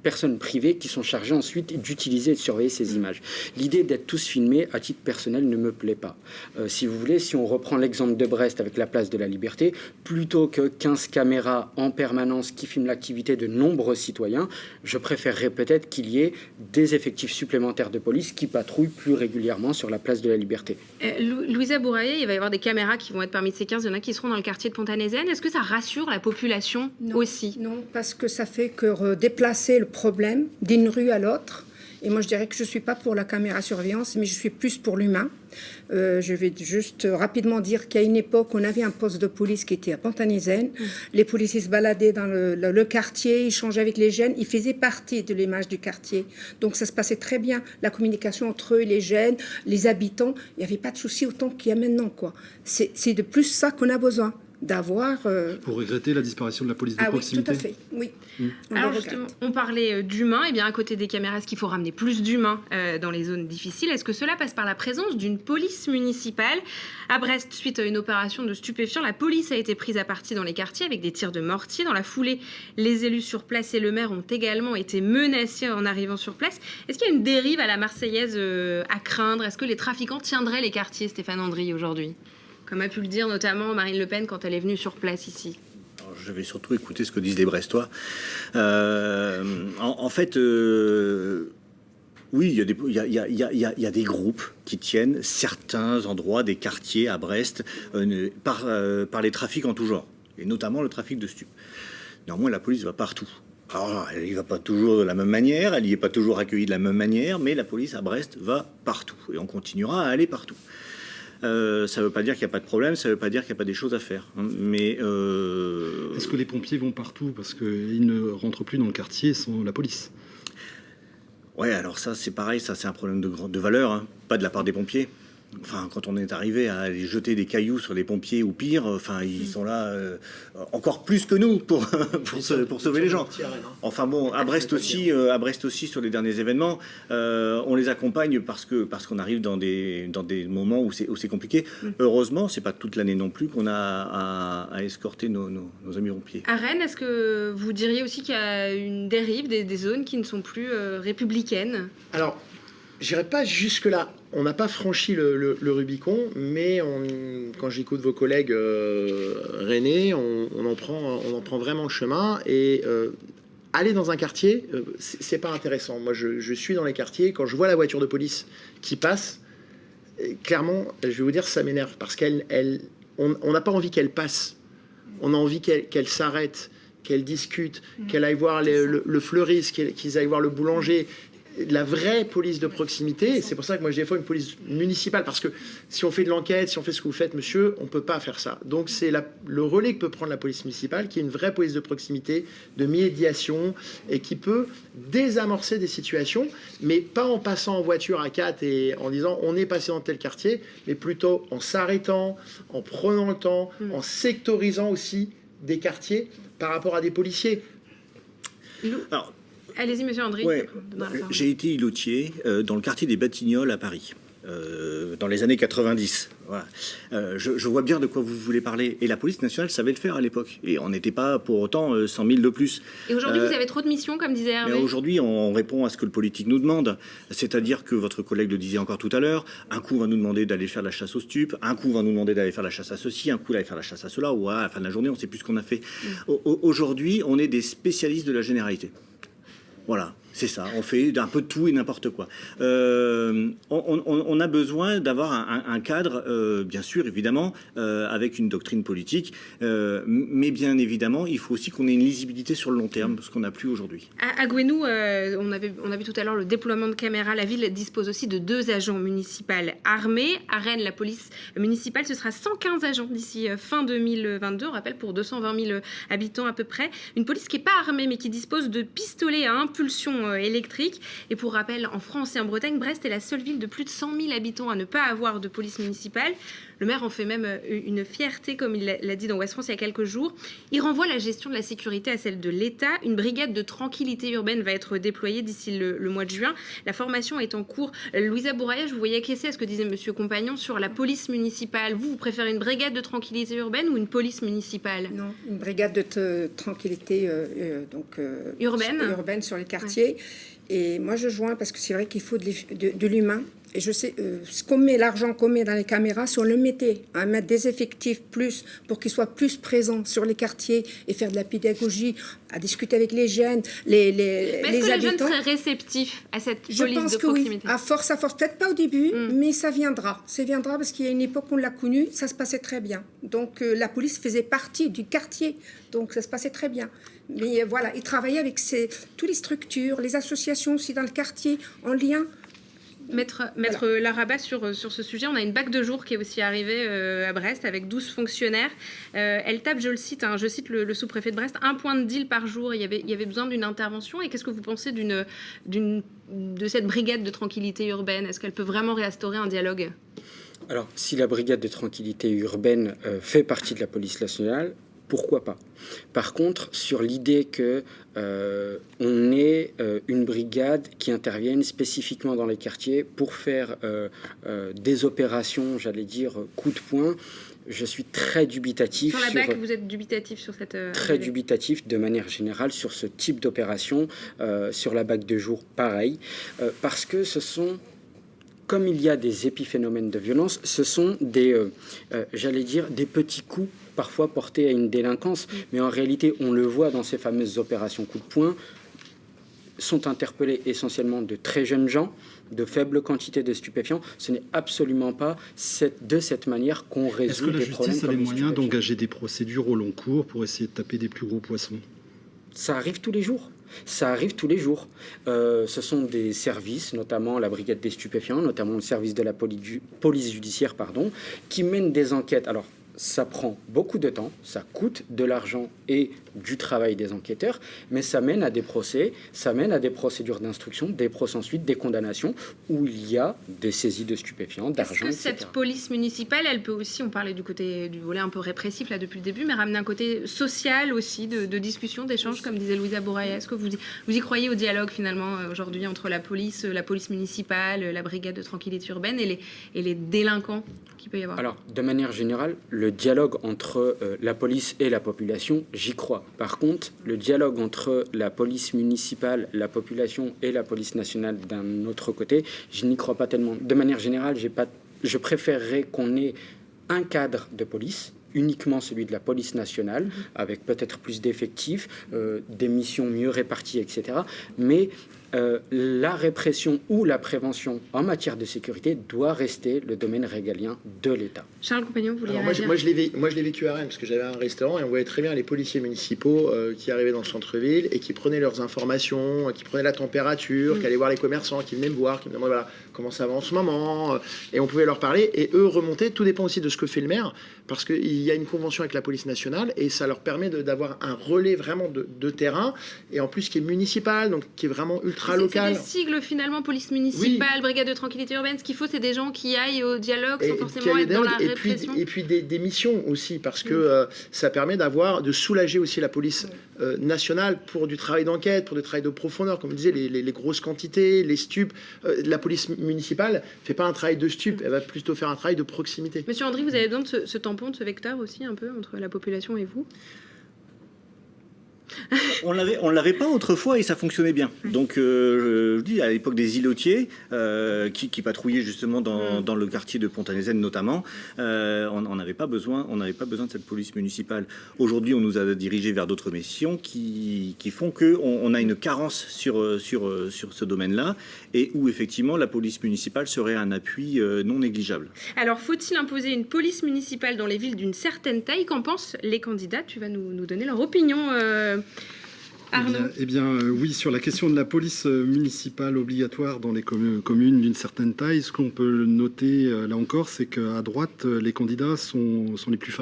personnes privées qui sont chargées ensuite d'utiliser et de surveiller ces images. L'idée d'être tous filmés, à titre personnel, ne me plaît pas. Si vous voulez, si on reprend l'exemple de Brest avec la place de la Liberté, plutôt que 15 caméras en permanence qui filment l'activité de nombreux citoyens, je préférerais peut-être qu'il y ait des effectifs supplémentaires de police qui patrouillent plus régulièrement sur la place de la Liberté. Louisa Bouraillet, il va y avoir des caméras qui vont être parmi ces 15, il y en a qui seront dans le quartier de Pont-à-Nézen. Est-ce que ça rassure la population aussi? Non, parce que ça fait que déplacer le problème d'une rue à l'autre. Et moi, je dirais que je ne suis pas pour la caméra surveillance, mais je suis plus pour l'humain. Je vais juste rapidement dire qu'à une époque, on avait un poste de police qui était à Pont-à-Nézen. Les policiers se baladaient dans le quartier, ils échangeaient avec les jeunes. Ils faisaient partie de l'image du quartier. Donc, ça se passait très bien. La communication entre eux, les jeunes, les habitants, il n'y avait pas de souci autant qu'il y a maintenant, quoi. C'est de plus ça qu'on a besoin. D'avoir... Vous regrettez la disparition de la police de proximité? Oui, tout à fait, oui. Alors justement, on parlait d'humains, et bien à côté des caméras, est-ce qu'il faut ramener plus d'humains dans les zones difficiles? Est-ce que cela passe par la présence d'une police municipale? À Brest, suite à une opération de stupéfiants, la police a été prise à partie dans les quartiers avec des tirs de mortier. Dans la foulée, les élus sur place et le maire ont également été menacés en arrivant sur place. Est-ce qu'il y a une dérive à la Marseillaise à craindre? Est-ce que les trafiquants tiendraient les quartiers, Stéphane Andry, aujourd'hui? Comme a pu le dire notamment Marine Le Pen quand elle est venue sur place ici. Alors, je vais surtout écouter ce que disent les Brestois. En fait, oui, il y a des groupes qui tiennent certains endroits des quartiers à Brest par les trafics en tout genre, et notamment le trafic de stupes. Néanmoins, la police va partout. Alors, elle n'y va pas toujours de la même manière, elle n'y est pas toujours accueillie de la même manière, mais la police à Brest va partout, et on continuera à aller partout. Ça ne veut pas dire qu'il n'y a pas de problème, ça ne veut pas dire qu'il n'y a pas des choses à faire. Mais est-ce que les pompiers vont partout parce qu'ils ne rentrent plus dans le quartier sans la police? Ouais, alors ça c'est pareil, ça c'est un problème de valeur, hein. Pas de la part des pompiers. Enfin, quand on est arrivé à aller jeter des cailloux sur les pompiers ou pire, enfin, ils sont là encore plus que nous pour sauver les gens. Enfin bon, à Brest aussi, sur les derniers événements, on les accompagne parce qu'on arrive dans des moments où c'est compliqué. Heureusement, c'est pas toute l'année non plus qu'on a à escorter nos amis pompiers. À Rennes, est-ce que vous diriez aussi qu'il y a une dérive des zones qui ne sont plus républicaines? Alors, j'irai pas jusque-là. On n'a pas franchi le Rubicon, mais quand j'écoute vos collègues rennais, on en prend vraiment le chemin. Et aller dans un quartier, c'est pas intéressant. Moi, je suis dans les quartiers. Quand je vois la voiture de police qui passe, clairement, je vais vous dire, ça m'énerve. Parce on n'a pas envie qu'elle passe. On a envie qu'elle s'arrête, qu'elle discute, qu'elle aille voir le fleuriste, qu'ils aillent voir le boulanger. La vraie police de proximité, et c'est pour ça que moi je défends une police municipale, parce que si on fait de l'enquête, si on fait ce que vous faites, monsieur, on ne peut pas faire ça. Donc c'est le relais que peut prendre la police municipale, qui est une vraie police de proximité, de médiation, et qui peut désamorcer des situations, mais pas en passant en voiture à 4 et en disant on est passé dans tel quartier, mais plutôt en s'arrêtant, en prenant le temps, en sectorisant aussi des quartiers par rapport à des policiers. Alors, allez-y, monsieur Andry. Ouais, j'ai été îlotier dans le quartier des Batignolles à Paris. dans les années 90. Voilà. Je vois bien de quoi vous voulez parler. Et la police nationale savait le faire à l'époque. Et on n'était pas pour autant 100 000 de plus. Et aujourd'hui, vous avez trop de missions, comme disait Hervé. Mais aujourd'hui, on répond à ce que le politique nous demande. C'est-à-dire que votre collègue le disait encore tout à l'heure, un coup on va nous demander d'aller faire la chasse aux stupes, un coup on va nous demander d'aller faire la chasse à ceci, un coup d'aller faire la chasse à cela, ou à la fin de la journée, on ne sait plus ce qu'on a fait. Aujourd'hui, on est des spécialistes de la généralité. Voilà, c'est ça. On fait un peu de tout et n'importe quoi. On a besoin d'avoir un cadre, bien sûr, évidemment, avec une doctrine politique. Mais bien évidemment, il faut aussi qu'on ait une lisibilité sur le long terme, ce qu'on n'a plus aujourd'hui. À Gouesnou, on a vu tout à l'heure le déploiement de caméras. La ville dispose aussi de 2 agents municipaux armés. À Rennes, la police municipale, ce sera 115 agents d'ici fin 2022. On rappelle, pour 220 000 habitants à peu près. Une police qui n'est pas armée, mais qui dispose de pistolets à impulsion électrique. Et pour rappel, en France et en Bretagne, Brest est la seule ville de plus de 100 000 habitants à ne pas avoir de police municipale. Le maire en fait même une fierté, comme il l'a dit dans Ouest France il y a quelques jours. Il renvoie la gestion de la sécurité à celle de l'État. Une brigade de tranquillité urbaine va être déployée d'ici le mois de juin. La formation est en cours. Louisa Bourraillaz, je vous voyais acquiescer à ce que disait Monsieur Compagnon sur la police municipale. Vous préférez une brigade de tranquillité urbaine ou une police municipale? Non, une brigade de tranquillité urbaine sur les quartiers. Ouais. Et moi, je joins parce que c'est vrai qu'il faut de l'humain. Et je sais, ce qu'on met, l'argent qu'on met dans les caméras, si on le mettait à mettre des effectifs plus pour qu'ils soient plus présents sur les quartiers et faire de la pédagogie, à discuter avec les jeunes, les habitants. Est-ce que les jeunes seraient réceptifs à cette police de proximité? Je pense que oui. À force, peut-être pas au début, mais ça viendra. Ça viendra parce qu'il y a une époque où on l'a connu, ça se passait très bien. Donc la police faisait partie du quartier, donc ça se passait très bien. Mais voilà, ils travaillaient avec toutes les structures, les associations aussi dans le quartier, en lien. Mettre Laraba sur ce sujet. On a une BAC de jour qui est aussi arrivée à Brest avec 12 fonctionnaires. Elle tape, je cite le sous-préfet de Brest, 1 point de deal par jour. Il y avait besoin d'une intervention. Et qu'est-ce que vous pensez de cette brigade de tranquillité urbaine? Est-ce qu'elle peut vraiment réinstaurer un dialogue? Alors, si la brigade de tranquillité urbaine fait partie de la police nationale, pourquoi pas? Par contre, sur l'idée que on ait une brigade qui intervienne spécifiquement dans les quartiers pour faire des opérations, j'allais dire, coup de poing, je suis très dubitatif. Sur la BAC, vous êtes dubitatif sur cette... Très dubitatif de manière générale sur ce type d'opération. Sur la BAC de jour, pareil. Parce que ce sont... Comme il y a des épiphénomènes de violence, ce sont des petits coups parfois portés à une délinquance. Mais en réalité, on le voit dans ces fameuses opérations coup de poing, sont interpellés essentiellement de très jeunes gens, de faibles quantités de stupéfiants. Ce n'est absolument pas de cette manière qu'on résout des problèmes. Est-ce que la justice a les moyens d'engager des procédures au long cours pour essayer de taper des plus gros poissons? Ça arrive tous les jours. Ce sont des services, notamment la brigade des stupéfiants, notamment le service de la police judiciaire, qui mènent des enquêtes. Alors, ça prend beaucoup de temps, ça coûte de l'argent et du travail des enquêteurs, mais ça mène à des procès, ça mène à des procédures d'instruction, des procès ensuite, des condamnations, où il y a des saisies de stupéfiants, d'argent, etc. Est-ce que cette police municipale, elle peut aussi, on parlait du volet un peu répressif là depuis le début, mais ramener un côté social aussi, de discussion, d'échange, comme disait Louisa Bourraillaz? Est-ce que vous y croyez au dialogue finalement aujourd'hui entre la police municipale, la brigade de tranquillité urbaine et les délinquants qu'il peut y avoir? Alors, de manière générale, le dialogue entre la police et la population, j'y crois. Par contre, le dialogue entre la police municipale, la population et la police nationale d'un autre côté, je n'y crois pas tellement. De manière générale, je préférerais qu'on ait un cadre de police, uniquement celui de la police nationale, avec peut-être plus d'effectifs, des missions mieux réparties, etc. Mais la répression ou la prévention en matière de sécurité doit rester le domaine régalien de l'État. Charles Compagnon, vous vouliez réagir? Moi, je l'ai vécu à Rennes, parce que j'avais un restaurant et on voyait très bien les policiers municipaux qui arrivaient dans le centre-ville et qui prenaient leurs informations, qui prenaient la température, qui allaient voir les commerçants, qui venaient me voir, qui me demandaient comment ça va en ce moment, et on pouvait leur parler, et eux remonter. Tout dépend aussi de ce que fait le maire, parce qu'il y a une convention avec la police nationale, et ça leur permet d'avoir un relais vraiment de terrain, et en plus qui est municipal, donc qui est vraiment ultra ultra-local. C'est des sigles finalement, police municipale, brigade de tranquillité urbaine. Ce qu'il faut, c'est des gens qui aillent au dialogue sans forcément être dans la répression. Et puis des missions aussi, parce que ça permet de soulager aussi la police nationale pour du travail d'enquête, pour du travail de profondeur, comme je disais, les grosses quantités, les stupes. La police municipale fait pas un travail de stupe, elle va plutôt faire un travail de proximité. Monsieur Andry, vous avez besoin de ce tampon, de ce vecteur aussi un peu entre la population et vous? On l'avait pas autrefois et ça fonctionnait bien. Donc je dis à l'époque des îlotiers qui patrouillaient justement dans le quartier de Pont-à-Nézen notamment, on n'avait pas besoin de cette police municipale. Aujourd'hui, on nous a dirigés vers d'autres missions qui font que on a une carence sur ce domaine-là et où effectivement la police municipale serait un appui non négligeable. Alors, faut-il imposer une police municipale dans les villes d'une certaine taille? Qu'en pensent les candidats? Tu vas nous donner leur opinion. Arnaud. Oui, sur la question de la police municipale obligatoire dans les communes d'une certaine taille, ce qu'on peut noter là encore, c'est qu'à droite, les candidats sont les plus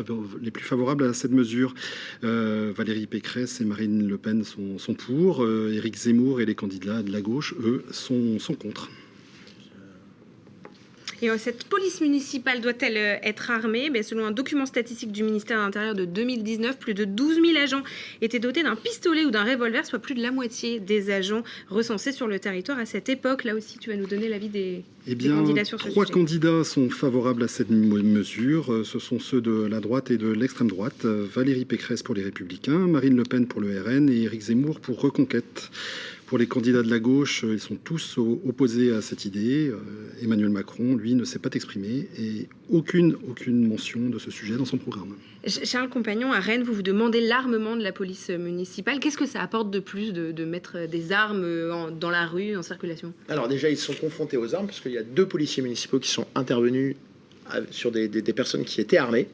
favorables à cette mesure. Valérie Pécresse et Marine Le Pen sont pour, Éric Zemmour et les candidats de la gauche, eux, sont contre. Et cette police municipale doit-elle être armée? Selon un document statistique du ministère de l'Intérieur de 2019, plus de 12 000 agents étaient dotés d'un pistolet ou d'un revolver, soit plus de la moitié des agents recensés sur le territoire à cette époque. Là aussi, tu vas nous donner l'avis des candidats sur ce sujet. 3 candidats sont favorables à cette mesure. Ce sont ceux de la droite et de l'extrême droite. Valérie Pécresse pour les Républicains, Marine Le Pen pour le RN et Éric Zemmour pour Reconquête. Pour les candidats de la gauche, ils sont tous opposés à cette idée. Emmanuel Macron, lui, ne s'est pas exprimé et aucune mention de ce sujet dans son programme. Charles Compagnon, à Rennes, vous vous demandez l'armement de la police municipale. Qu'est-ce que ça apporte de plus de mettre des armes dans la rue, en circulation? Alors déjà, ils sont confrontés aux armes parce qu'il y a 2 policiers municipaux qui sont intervenus sur des personnes qui étaient armées.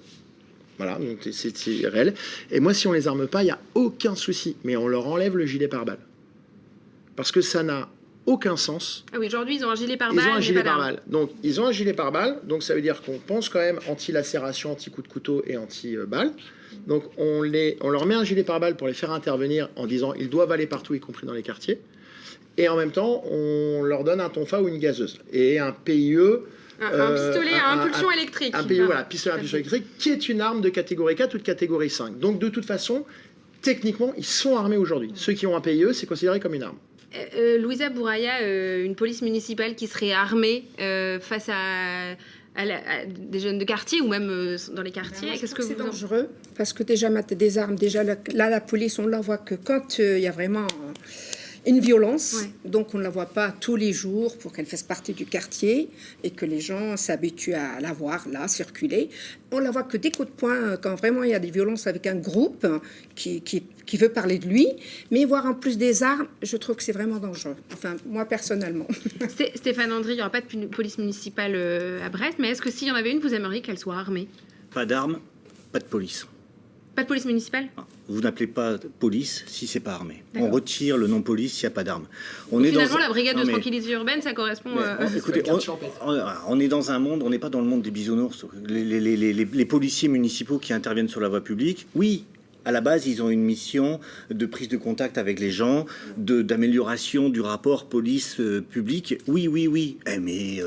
Voilà, donc c'est réel. Et moi, si on les arme pas, il n'y a aucun souci. Mais on leur enlève le gilet pare-balles. Parce que ça n'a aucun sens. Ah oui, aujourd'hui, ils ont un gilet pare-balles. Ils ont un gilet pare-balles. Donc, ils ont un gilet pare-balles. Donc, ça veut dire qu'on pense quand même anti-lacération, anti-coup de couteau et anti-balle. Donc, on leur met un gilet pare-balles pour les faire intervenir en disant ils doivent aller partout, y compris dans les quartiers. Et en même temps, on leur donne un tonfa ou une gazeuse. Et un PIE... Un pistolet à impulsion électrique. Un PIE, voilà, pistolet à impulsion électrique, qui est une arme de catégorie 4 ou de catégorie 5. Donc, de toute façon, techniquement, ils sont armés aujourd'hui. Ceux qui ont un PIE, c'est considéré comme une arme. Louisa Bouraya, une police municipale qui serait armée face à des jeunes de quartier ou même dans les quartiers, qu'est-ce que c'est dangereux parce que déjà mettre des armes, déjà là la police on la voit que quand il y a vraiment une violence, donc on ne la voit pas tous les jours pour qu'elle fasse partie du quartier et que les gens s'habituent à la voir là, circuler. On la voit que des coups de poing quand vraiment il y a des violences avec un groupe qui veut parler de lui, mais voir en plus des armes, je trouve que c'est vraiment dangereux. Enfin, moi personnellement. Stéphane Andry, il n'y aura pas de police municipale à Brest, mais est-ce que s'il y en avait une, vous aimeriez qu'elle soit armée? Pas d'armes, pas de police. Pas de police municipale? Vous n'appelez pas police si c'est pas armé. On retire le nom police s'il n'y a pas d'armes. Finalement, la brigade de tranquillité urbaine, ça correspond... Écoutez, on est dans un monde, on n'est pas dans le monde des bisounours. Les policiers municipaux qui interviennent sur la voie publique, oui, à la base, ils ont une mission de prise de contact avec les gens, d'amélioration du rapport police-public. Oui. Mais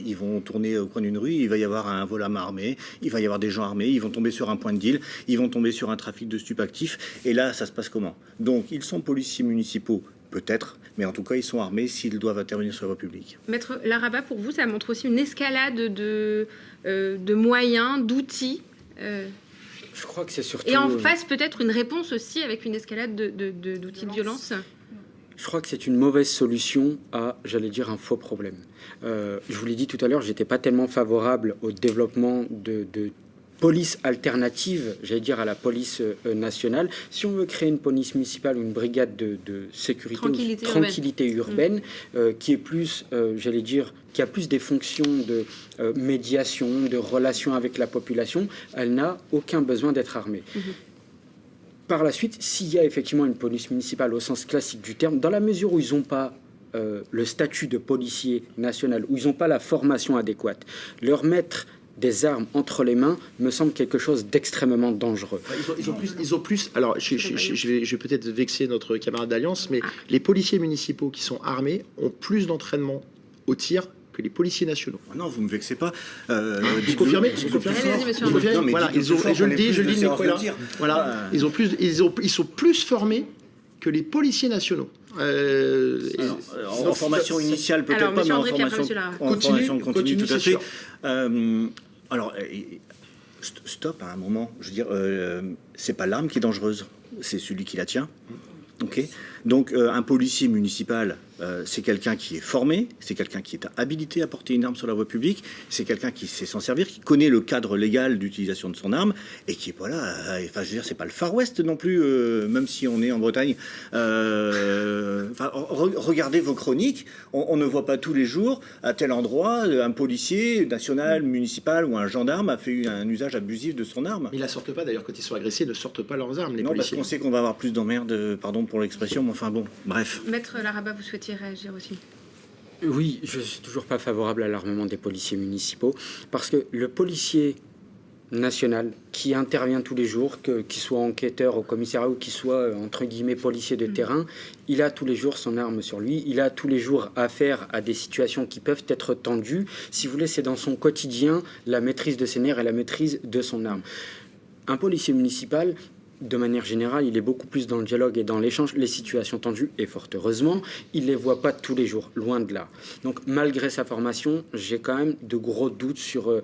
ils vont tourner au coin d'une rue, il va y avoir un vol à main armé, il va y avoir des gens armés, ils vont tomber sur un point de deal, ils vont tomber sur un trafic de stupactifs. Et là, ça se passe comment? Donc, ils sont policiers municipaux, peut-être, mais en tout cas, ils sont armés s'ils doivent intervenir sur la voie publique. Maître Laraba, pour vous, ça montre aussi une escalade de moyens, d'outils Je crois que c'est surtout... Et en face, peut-être une réponse aussi avec une escalade d'outils de violence. Je crois que c'est une mauvaise solution à, j'allais dire, un faux problème. Je vous l'ai dit tout à l'heure, je n'étais pas tellement favorable au développement de police alternative, j'allais dire, à la police nationale. Si on veut créer une police municipale ou une brigade de sécurité, tranquillité urbaine, qui est plus, j'allais dire, qui a plus des fonctions de médiation, de relation avec la population, elle n'a aucun besoin d'être armée. Par la suite, s'il y a effectivement une police municipale au sens classique du terme, dans la mesure où ils n'ont pas le statut de policier national, où ils n'ont pas la formation adéquate, leur mettre des armes entre les mains me semble quelque chose d'extrêmement dangereux. Ils ont plus. Alors, je vais peut-être vexer notre camarade d'Alliance, mais les policiers municipaux qui sont armés ont plus d'entraînement au tir que les policiers nationaux. Non, vous me vexez pas. Vous confirmez? Voilà, je le dis, le micro est là. Voilà, ils sont plus formés que les policiers nationaux. En formation initiale, peut-être pas, mais en formation continue, tout à fait. Alors, stop à un moment. Je veux dire, c'est pas l'arme qui est dangereuse, c'est celui qui la tient. Ok. Donc, un policier municipal, c'est quelqu'un qui est formé, c'est quelqu'un qui est habilité à porter une arme sur la voie publique, c'est quelqu'un qui sait s'en servir, qui connaît le cadre légal d'utilisation de son arme et qui est pas là. Enfin, je veux dire, c'est pas le Far West non plus, même si on est en Bretagne. Regardez vos chroniques, on ne voit pas tous les jours à tel endroit un policier national, municipal ou un gendarme a fait un usage abusif de son arme. Ils la sortent pas d'ailleurs quand ils sont agressés, ils ne sortent pas leurs armes. Les non, policiers. Parce qu'on sait qu'on va avoir plus d'emmerdes, pardon pour l'expression, mais enfin bon, bref. Maître Laraba, vous souhaitiez réagir aussi? Oui, je suis toujours pas favorable à l'armement des policiers municipaux parce que le policier national qui intervient tous les jours, qu'il soit enquêteur au commissariat ou qu'il soit entre guillemets policier de terrain, il a tous les jours son arme sur lui, il a tous les jours affaire à des situations qui peuvent être tendues. Si vous voulez, c'est dans son quotidien la maîtrise de ses nerfs et la maîtrise de son arme. Un policier municipal, de manière générale, il est beaucoup plus dans le dialogue et dans l'échange. Les situations tendues, et fort heureusement, il ne les voit pas tous les jours, loin de là. Donc, malgré sa formation, j'ai quand même de gros doutes sur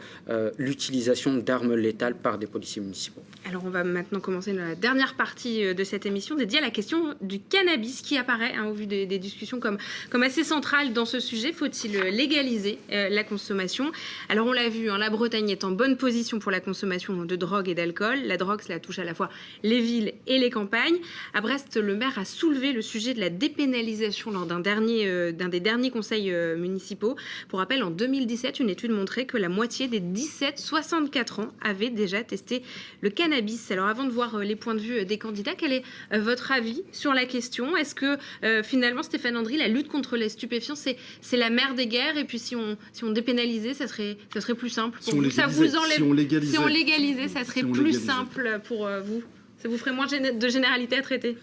l'utilisation d'armes létales par des policiers municipaux. Alors, on va maintenant commencer la dernière partie de cette émission dédiée à la question du cannabis qui apparaît, au vu des discussions, comme assez centrale dans ce sujet. Faut-il légaliser la consommation? Alors, on l'a vu, la Bretagne est en bonne position pour la consommation de drogue et d'alcool. La drogue, cela touche à la fois les villes et les campagnes. À Brest, le maire a soulevé le sujet de la dépénalisation lors d'un des derniers conseils municipaux. Pour rappel, en 2017, une étude montrait que la moitié des 17-64 ans avaient déjà testé le cannabis. Alors avant de voir les points de vue des candidats, quel est votre avis sur la question? Est-ce que finalement, Stéphane Andry, la lutte contre les stupéfiants, c'est la mère des guerres, et puis si on dépénalisait, ça serait plus simple pour vous? Si on légalisait, ça serait plus simple pour vous? Ça vous ferait moins de généralités à traiter?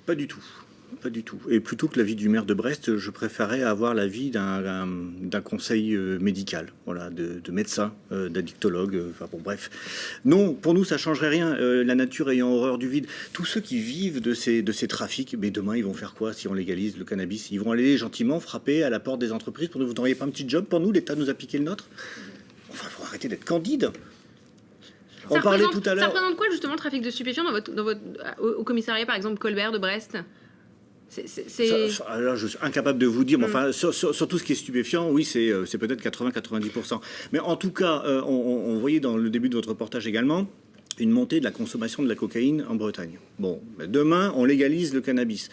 Pas du tout. Pas du tout. Et plutôt que l'avis du maire de Brest, je préférais avoir l'avis d'un conseil médical, voilà, de médecin, d'addictologue, enfin bon, bref. Non, pour nous, ça changerait rien. La nature ayant horreur du vide. Tous ceux qui vivent de ces trafics, mais demain, ils vont faire quoi si on légalise le cannabis? Ils vont aller gentiment frapper à la porte des entreprises pour nous. Vous n'auriez pas un petit job pour nous? L'État nous a piqué le nôtre? Enfin, il faut arrêter d'être candide. On parlait tout à l'heure. Ça représente quoi justement le trafic de stupéfiants au commissariat, par exemple, Colbert de Brest? Alors, je suis incapable de vous dire, mais enfin, sur tout ce qui est stupéfiant, oui, c'est peut-être 80-90%. Mais en tout cas, on voyait dans le début de votre reportage également une montée de la consommation de la cocaïne en Bretagne. Bon, demain, on légalise le cannabis.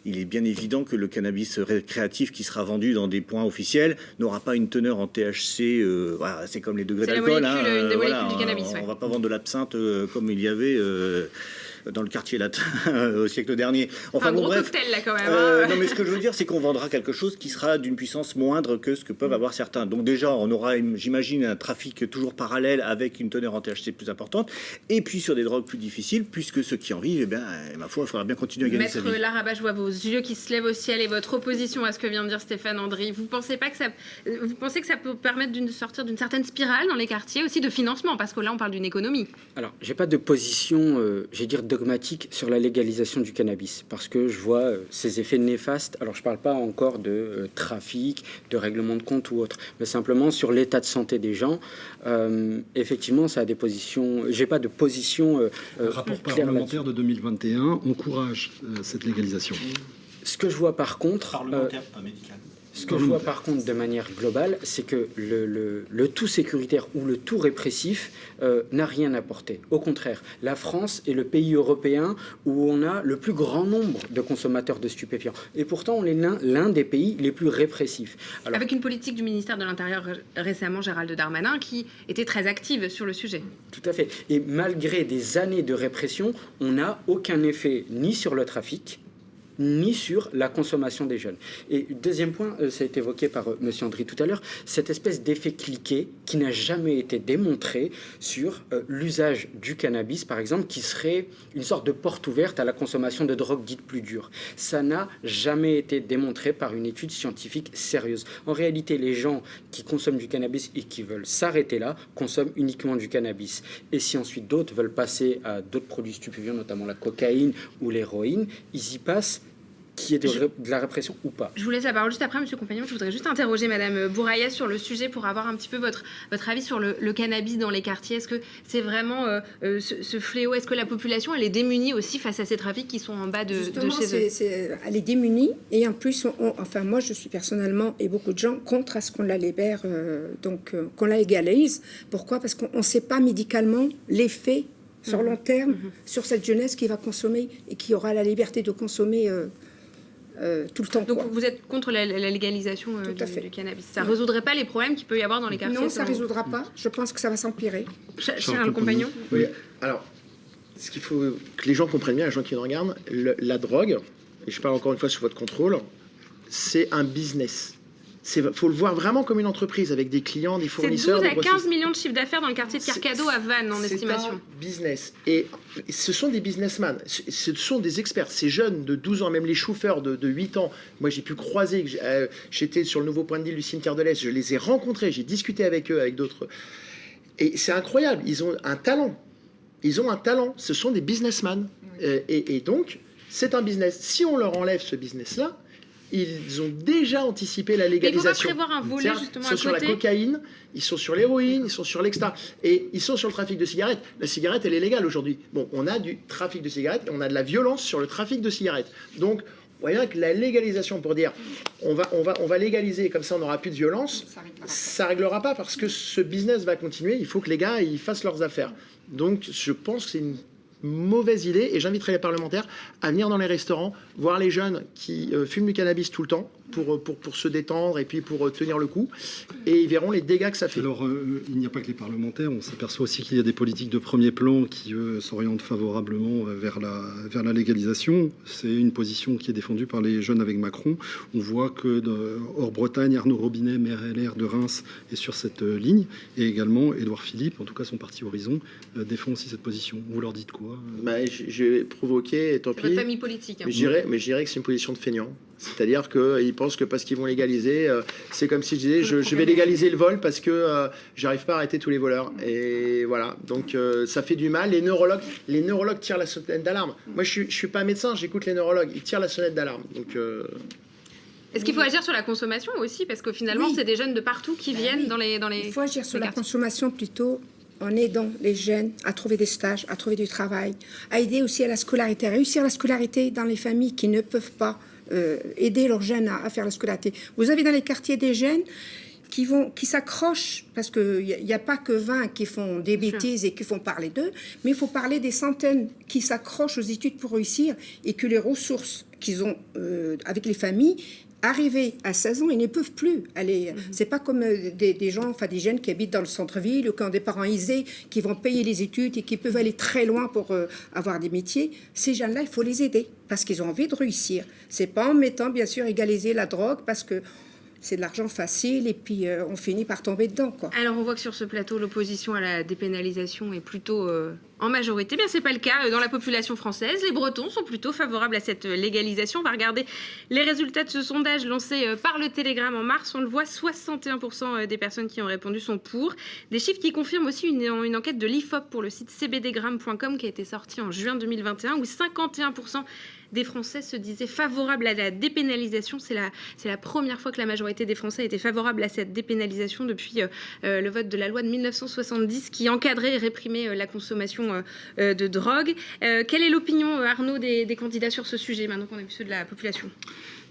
Il est bien évident que le cannabis récréatif qui sera vendu dans des points officiels n'aura pas une teneur en THC. Voilà, c'est comme les degrés d'alcool. C'est une des molécules du cannabis. On ne va pas vendre de l'absinthe comme il y avait dans le quartier latin au siècle dernier. Enfin, un gros cocktail là quand même. Non, mais ce que je veux dire, c'est qu'on vendra quelque chose qui sera d'une puissance moindre que ce que peuvent avoir certains. Donc déjà, on aura, j'imagine, un trafic toujours parallèle avec une teneur en THC plus importante. Et puis sur des drogues plus difficiles, puisque ceux qui en vivent, eh bien, ma foi, il faudra bien continuer à gagner sa vie. Maître Laraba, je vois vos yeux qui se lèvent au ciel et votre opposition à ce que vient de dire Stéphane Andry. Vous pensez que ça peut permettre de sortir d'une certaine spirale dans les quartiers, aussi de financement, parce que là, on parle d'une économie. Alors, j'ai pas de position, dogmatique sur la légalisation du cannabis, parce que je vois ses effets néfastes. Alors, je parle pas encore de trafic, de règlement de compte ou autre, mais simplement sur l'état de santé des gens. Effectivement, ça a des positions. J'ai pas de position. Le rapport parlementaire de 2021 encourage cette légalisation. Ce que je vois par contre, parlementaire, pas médical. Ce que je vois par contre de manière globale, c'est que le tout sécuritaire ou le tout répressif n'a rien apporté. Au contraire, la France est le pays européen où on a le plus grand nombre de consommateurs de stupéfiants. Et pourtant, on est l'un des pays les plus répressifs. Alors, avec une politique du ministère de l'Intérieur récemment, Gérald Darmanin, qui était très active sur le sujet. Tout à fait. Et malgré des années de répression, on n'a aucun effet ni sur le trafic, ni sur la consommation des jeunes. Et deuxième point, ça a été évoqué par M. Andry tout à l'heure, cette espèce d'effet cliquet qui n'a jamais été démontré sur l'usage du cannabis, par exemple, qui serait une sorte de porte ouverte à la consommation de drogues dites plus dures. Ça n'a jamais été démontré par une étude scientifique sérieuse. En réalité, les gens qui consomment du cannabis et qui veulent s'arrêter là consomment uniquement du cannabis. Et si ensuite d'autres veulent passer à d'autres produits stupéfiants, notamment la cocaïne ou l'héroïne, ils y passent, qu'il y ait de la répression ou pas. Je vous laisse la parole juste après, Monsieur Compagnon. Je voudrais juste interroger Madame Bouraya sur le sujet pour avoir un petit peu votre avis sur le cannabis dans les quartiers. Est-ce que c'est vraiment ce fléau? Est-ce que la population, elle est démunie aussi face à ces trafics qui sont en bas de chez eux? Elle est démunie. Et en plus, enfin, moi, je suis personnellement, et beaucoup de gens, contre à ce qu'on la libère, qu'on la légalise. Pourquoi? Parce qu'on ne sait pas médicalement l'effet sur long terme sur cette jeunesse qui va consommer et qui aura la liberté de consommer tout le temps. Donc vous êtes contre la légalisation du cannabis. Ça ne résoudrait pas les problèmes qu'il peut y avoir dans les quartiers? Non, ça ne résoudra pas. Je pense que ça va s'empirer. Cher Compagnon. Oui. Alors, ce qu'il faut que les gens comprennent bien, les gens qui nous regardent, la drogue, et je parle encore une fois sous votre contrôle, c'est un business. Il faut le voir vraiment comme une entreprise avec des clients, des fournisseurs. C'est 12 à 15 millions de chiffre d'affaires dans le quartier de Carcado à Vannes, en estimation. C'est un business. Et ce sont des businessmen, ce sont des experts. Ces jeunes de 12 ans, même les chauffeurs de 8 ans, moi j'ai pu croiser, j'étais sur le nouveau point de deal du cimetière de l'Est, je les ai rencontrés, j'ai discuté avec eux, avec d'autres. Et c'est incroyable, ils ont un talent. Ils ont un talent, ce sont des businessmen. Et donc, c'est un business. Si on leur enlève ce business-là, ils ont déjà anticipé la légalisation. Il faut pas prévoir un volet justement à côté. Ils sont sur la cocaïne, ils sont sur l'héroïne, ils sont sur l'extra. Et ils sont sur le trafic de cigarettes. La cigarette, elle est légale aujourd'hui. Bon, on a du trafic de cigarettes et on a de la violence sur le trafic de cigarettes. Donc, on voit bien que la légalisation pour dire on va légaliser et comme ça on n'aura plus de violence, ça réglera pas parce que ce business va continuer. Il faut que les gars ils fassent leurs affaires. Donc, je pense que c'est une mauvaise idée et j'inviterai les parlementaires à venir dans les restaurants, voir les jeunes qui fument du cannabis tout le temps pour se détendre et puis pour tenir le coup, et ils verront les dégâts que ça fait. Alors, il n'y a pas que les parlementaires, on s'aperçoit aussi qu'il y a des politiques de premier plan qui, eux, s'orientent favorablement vers la légalisation. C'est une position qui est défendue par les jeunes avec Macron. On voit que hors Bretagne, Arnaud Robinet, maire LR de Reims, est sur cette ligne, et également Édouard Philippe, en tout cas son parti Horizon, défend aussi cette position. Vous leur dites quoi? J'ai provoqué, tant pis. Votre famille politique. Hein. Mais je dirais que c'est une position de feignant. C'est-à-dire qu'ils pensent que parce qu'ils vont légaliser, c'est comme si je disais je vais légaliser le vol parce que j'arrive pas à arrêter tous les voleurs. Et voilà, donc ça fait du mal. Les neurologues tirent la sonnette d'alarme. Moi, je suis pas médecin, j'écoute les neurologues. Ils tirent la sonnette d'alarme. Donc est-ce qu'il faut agir sur la consommation aussi? Parce que finalement, c'est des jeunes de partout qui viennent dans les Il faut agir sur la consommation plutôt en aidant les jeunes à trouver des stages, à trouver du travail, à aider aussi à la scolarité, à réussir la scolarité dans les familles qui ne peuvent pas aider leurs jeunes à faire la scolarité. Vous avez dans les quartiers des jeunes qui s'accrochent, parce qu'il n'y a pas que 20 qui font des bêtises et qui font parler d'eux, mais il faut parler des centaines qui s'accrochent aux études pour réussir et que les ressources qu'ils ont avec les familles, arrivés à 16 ans, ils ne peuvent plus aller. C'est pas comme des gens, enfin des jeunes qui habitent dans le centre-ville ou qui ont des parents aisés, qui vont payer les études et qui peuvent aller très loin pour avoir des métiers. Ces jeunes-là, il faut les aider parce qu'ils ont envie de réussir. C'est pas en mettant, bien sûr, égaliser la drogue parce que c'est de l'argent facile et puis on finit par tomber dedans, quoi. Alors on voit que sur ce plateau, l'opposition à la dépénalisation est plutôt en majorité. Bien, c'est pas le cas dans la population française. Les Bretons sont plutôt favorables à cette légalisation. On va regarder les résultats de ce sondage lancé par le Télégramme en mars. On le voit, 61% des personnes qui ont répondu sont pour. Des chiffres qui confirment aussi une enquête de l'IFOP pour le site cbdgramme.com qui a été sortie en juin 2021 où 51% des Français se disaient favorables à la dépénalisation. C'est la première fois que la majorité des Français étaient favorables à cette dépénalisation depuis le vote de la loi de 1970 qui encadrait et réprimait la consommation de drogue. Quelle est l'opinion, Arnaud, des candidats sur ce sujet, maintenant qu'on a vu ceux de la population ?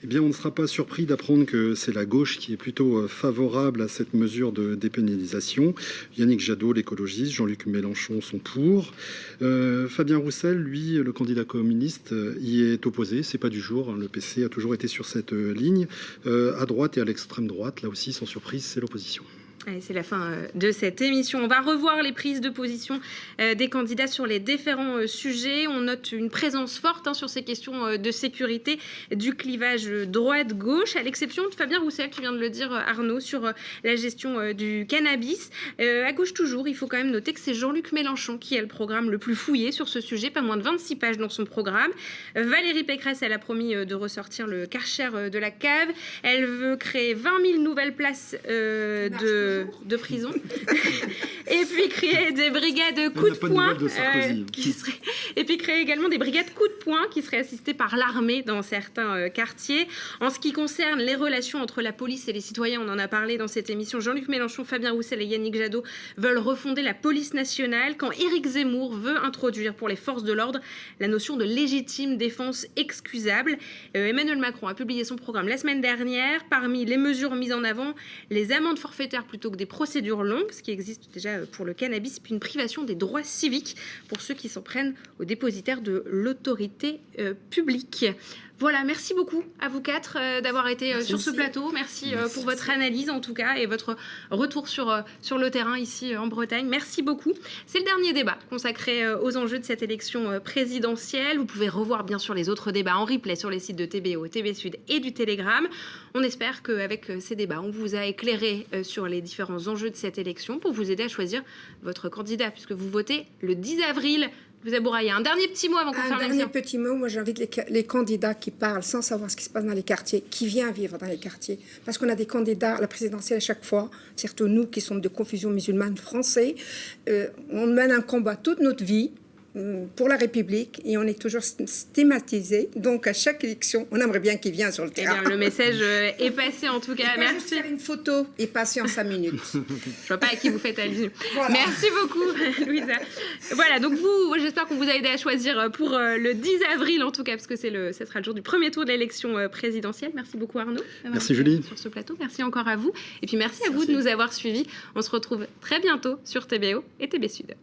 Eh bien, on ne sera pas surpris d'apprendre que c'est la gauche qui est plutôt favorable à cette mesure de dépénalisation. Yannick Jadot, l'écologiste, Jean-Luc Mélenchon sont pour. Fabien Roussel, lui, le candidat communiste, y est opposé. C'est pas du jour. Le PC a toujours été sur cette ligne. À droite et à l'extrême droite, là aussi, sans surprise, c'est l'opposition. Allez, c'est la fin de cette émission. On va revoir les prises de position des candidats sur les différents sujets. On note une présence forte sur ces questions de sécurité, du clivage droite-gauche, à l'exception de Fabien Roussel, tu viens de le dire Arnaud, sur la gestion du cannabis. À gauche toujours, il faut quand même noter que c'est Jean-Luc Mélenchon qui a le programme le plus fouillé sur ce sujet, pas moins de 26 pages dans son programme. Valérie Pécresse, elle a promis de ressortir le Karcher de la cave. Elle veut créer 20 000 nouvelles places de prison et puis créer des brigades coups de poing et puis créer également des brigades coups de poing qui seraient assistées par l'armée dans certains quartiers. En ce qui concerne les relations entre la police et les citoyens, on en a parlé dans cette émission, Jean-Luc Mélenchon, Fabien Roussel et Yannick Jadot veulent refonder la police nationale, quand Éric Zemmour veut introduire pour les forces de l'ordre la notion de légitime défense excusable. Emmanuel Macron a publié son programme la semaine dernière. Parmi les mesures mises en avant, les amendes forfaitaires plutôt que des procédures longues, ce qui existe déjà pour le cannabis, puis une privation des droits civiques pour ceux qui s'en prennent aux dépositaires de l'autorité publique. Voilà, merci beaucoup à vous quatre d'avoir été sur ce plateau. Merci pour votre analyse en tout cas et votre retour sur le terrain ici en Bretagne. Merci beaucoup. C'est le dernier débat consacré aux enjeux de cette élection présidentielle. Vous pouvez revoir bien sûr les autres débats en replay sur les sites de TBO, TV Sud et du Télégramme. On espère qu'avec ces débats, on vous a éclairé sur les différents enjeux de cette élection pour vous aider à choisir votre candidat puisque vous votez le 10 avril. Vous Abouraïa, un dernier petit mot avant qu'on ferme l'émission. Un dernier petit mot, moi j'invite les candidats qui parlent sans savoir ce qui se passe dans les quartiers, qui viennent vivre dans les quartiers. Parce qu'on a des candidats à la présidentielle à chaque fois, surtout nous qui sommes de confession musulmane français. On mène un combat toute notre vie pour la République et on est toujours stigmatisé. Donc à chaque élection, on aimerait bien qu'ils viennent sur le terrain. Eh bien, le message est passé en tout cas. Merci. Faire une photo et passer en 5 minutes. Je vois pas à qui vous faites allusion. Voilà. Merci beaucoup, Louisa. Voilà, donc j'espère qu'on vous a aidé à choisir pour le 10 avril en tout cas, parce que ce sera le jour du premier tour de l'élection présidentielle. Merci beaucoup Arnaud. Merci Julie. Sur ce plateau, merci encore à vous. Et puis merci à vous de nous avoir suivis. On se retrouve très bientôt sur TBO et TB Sud.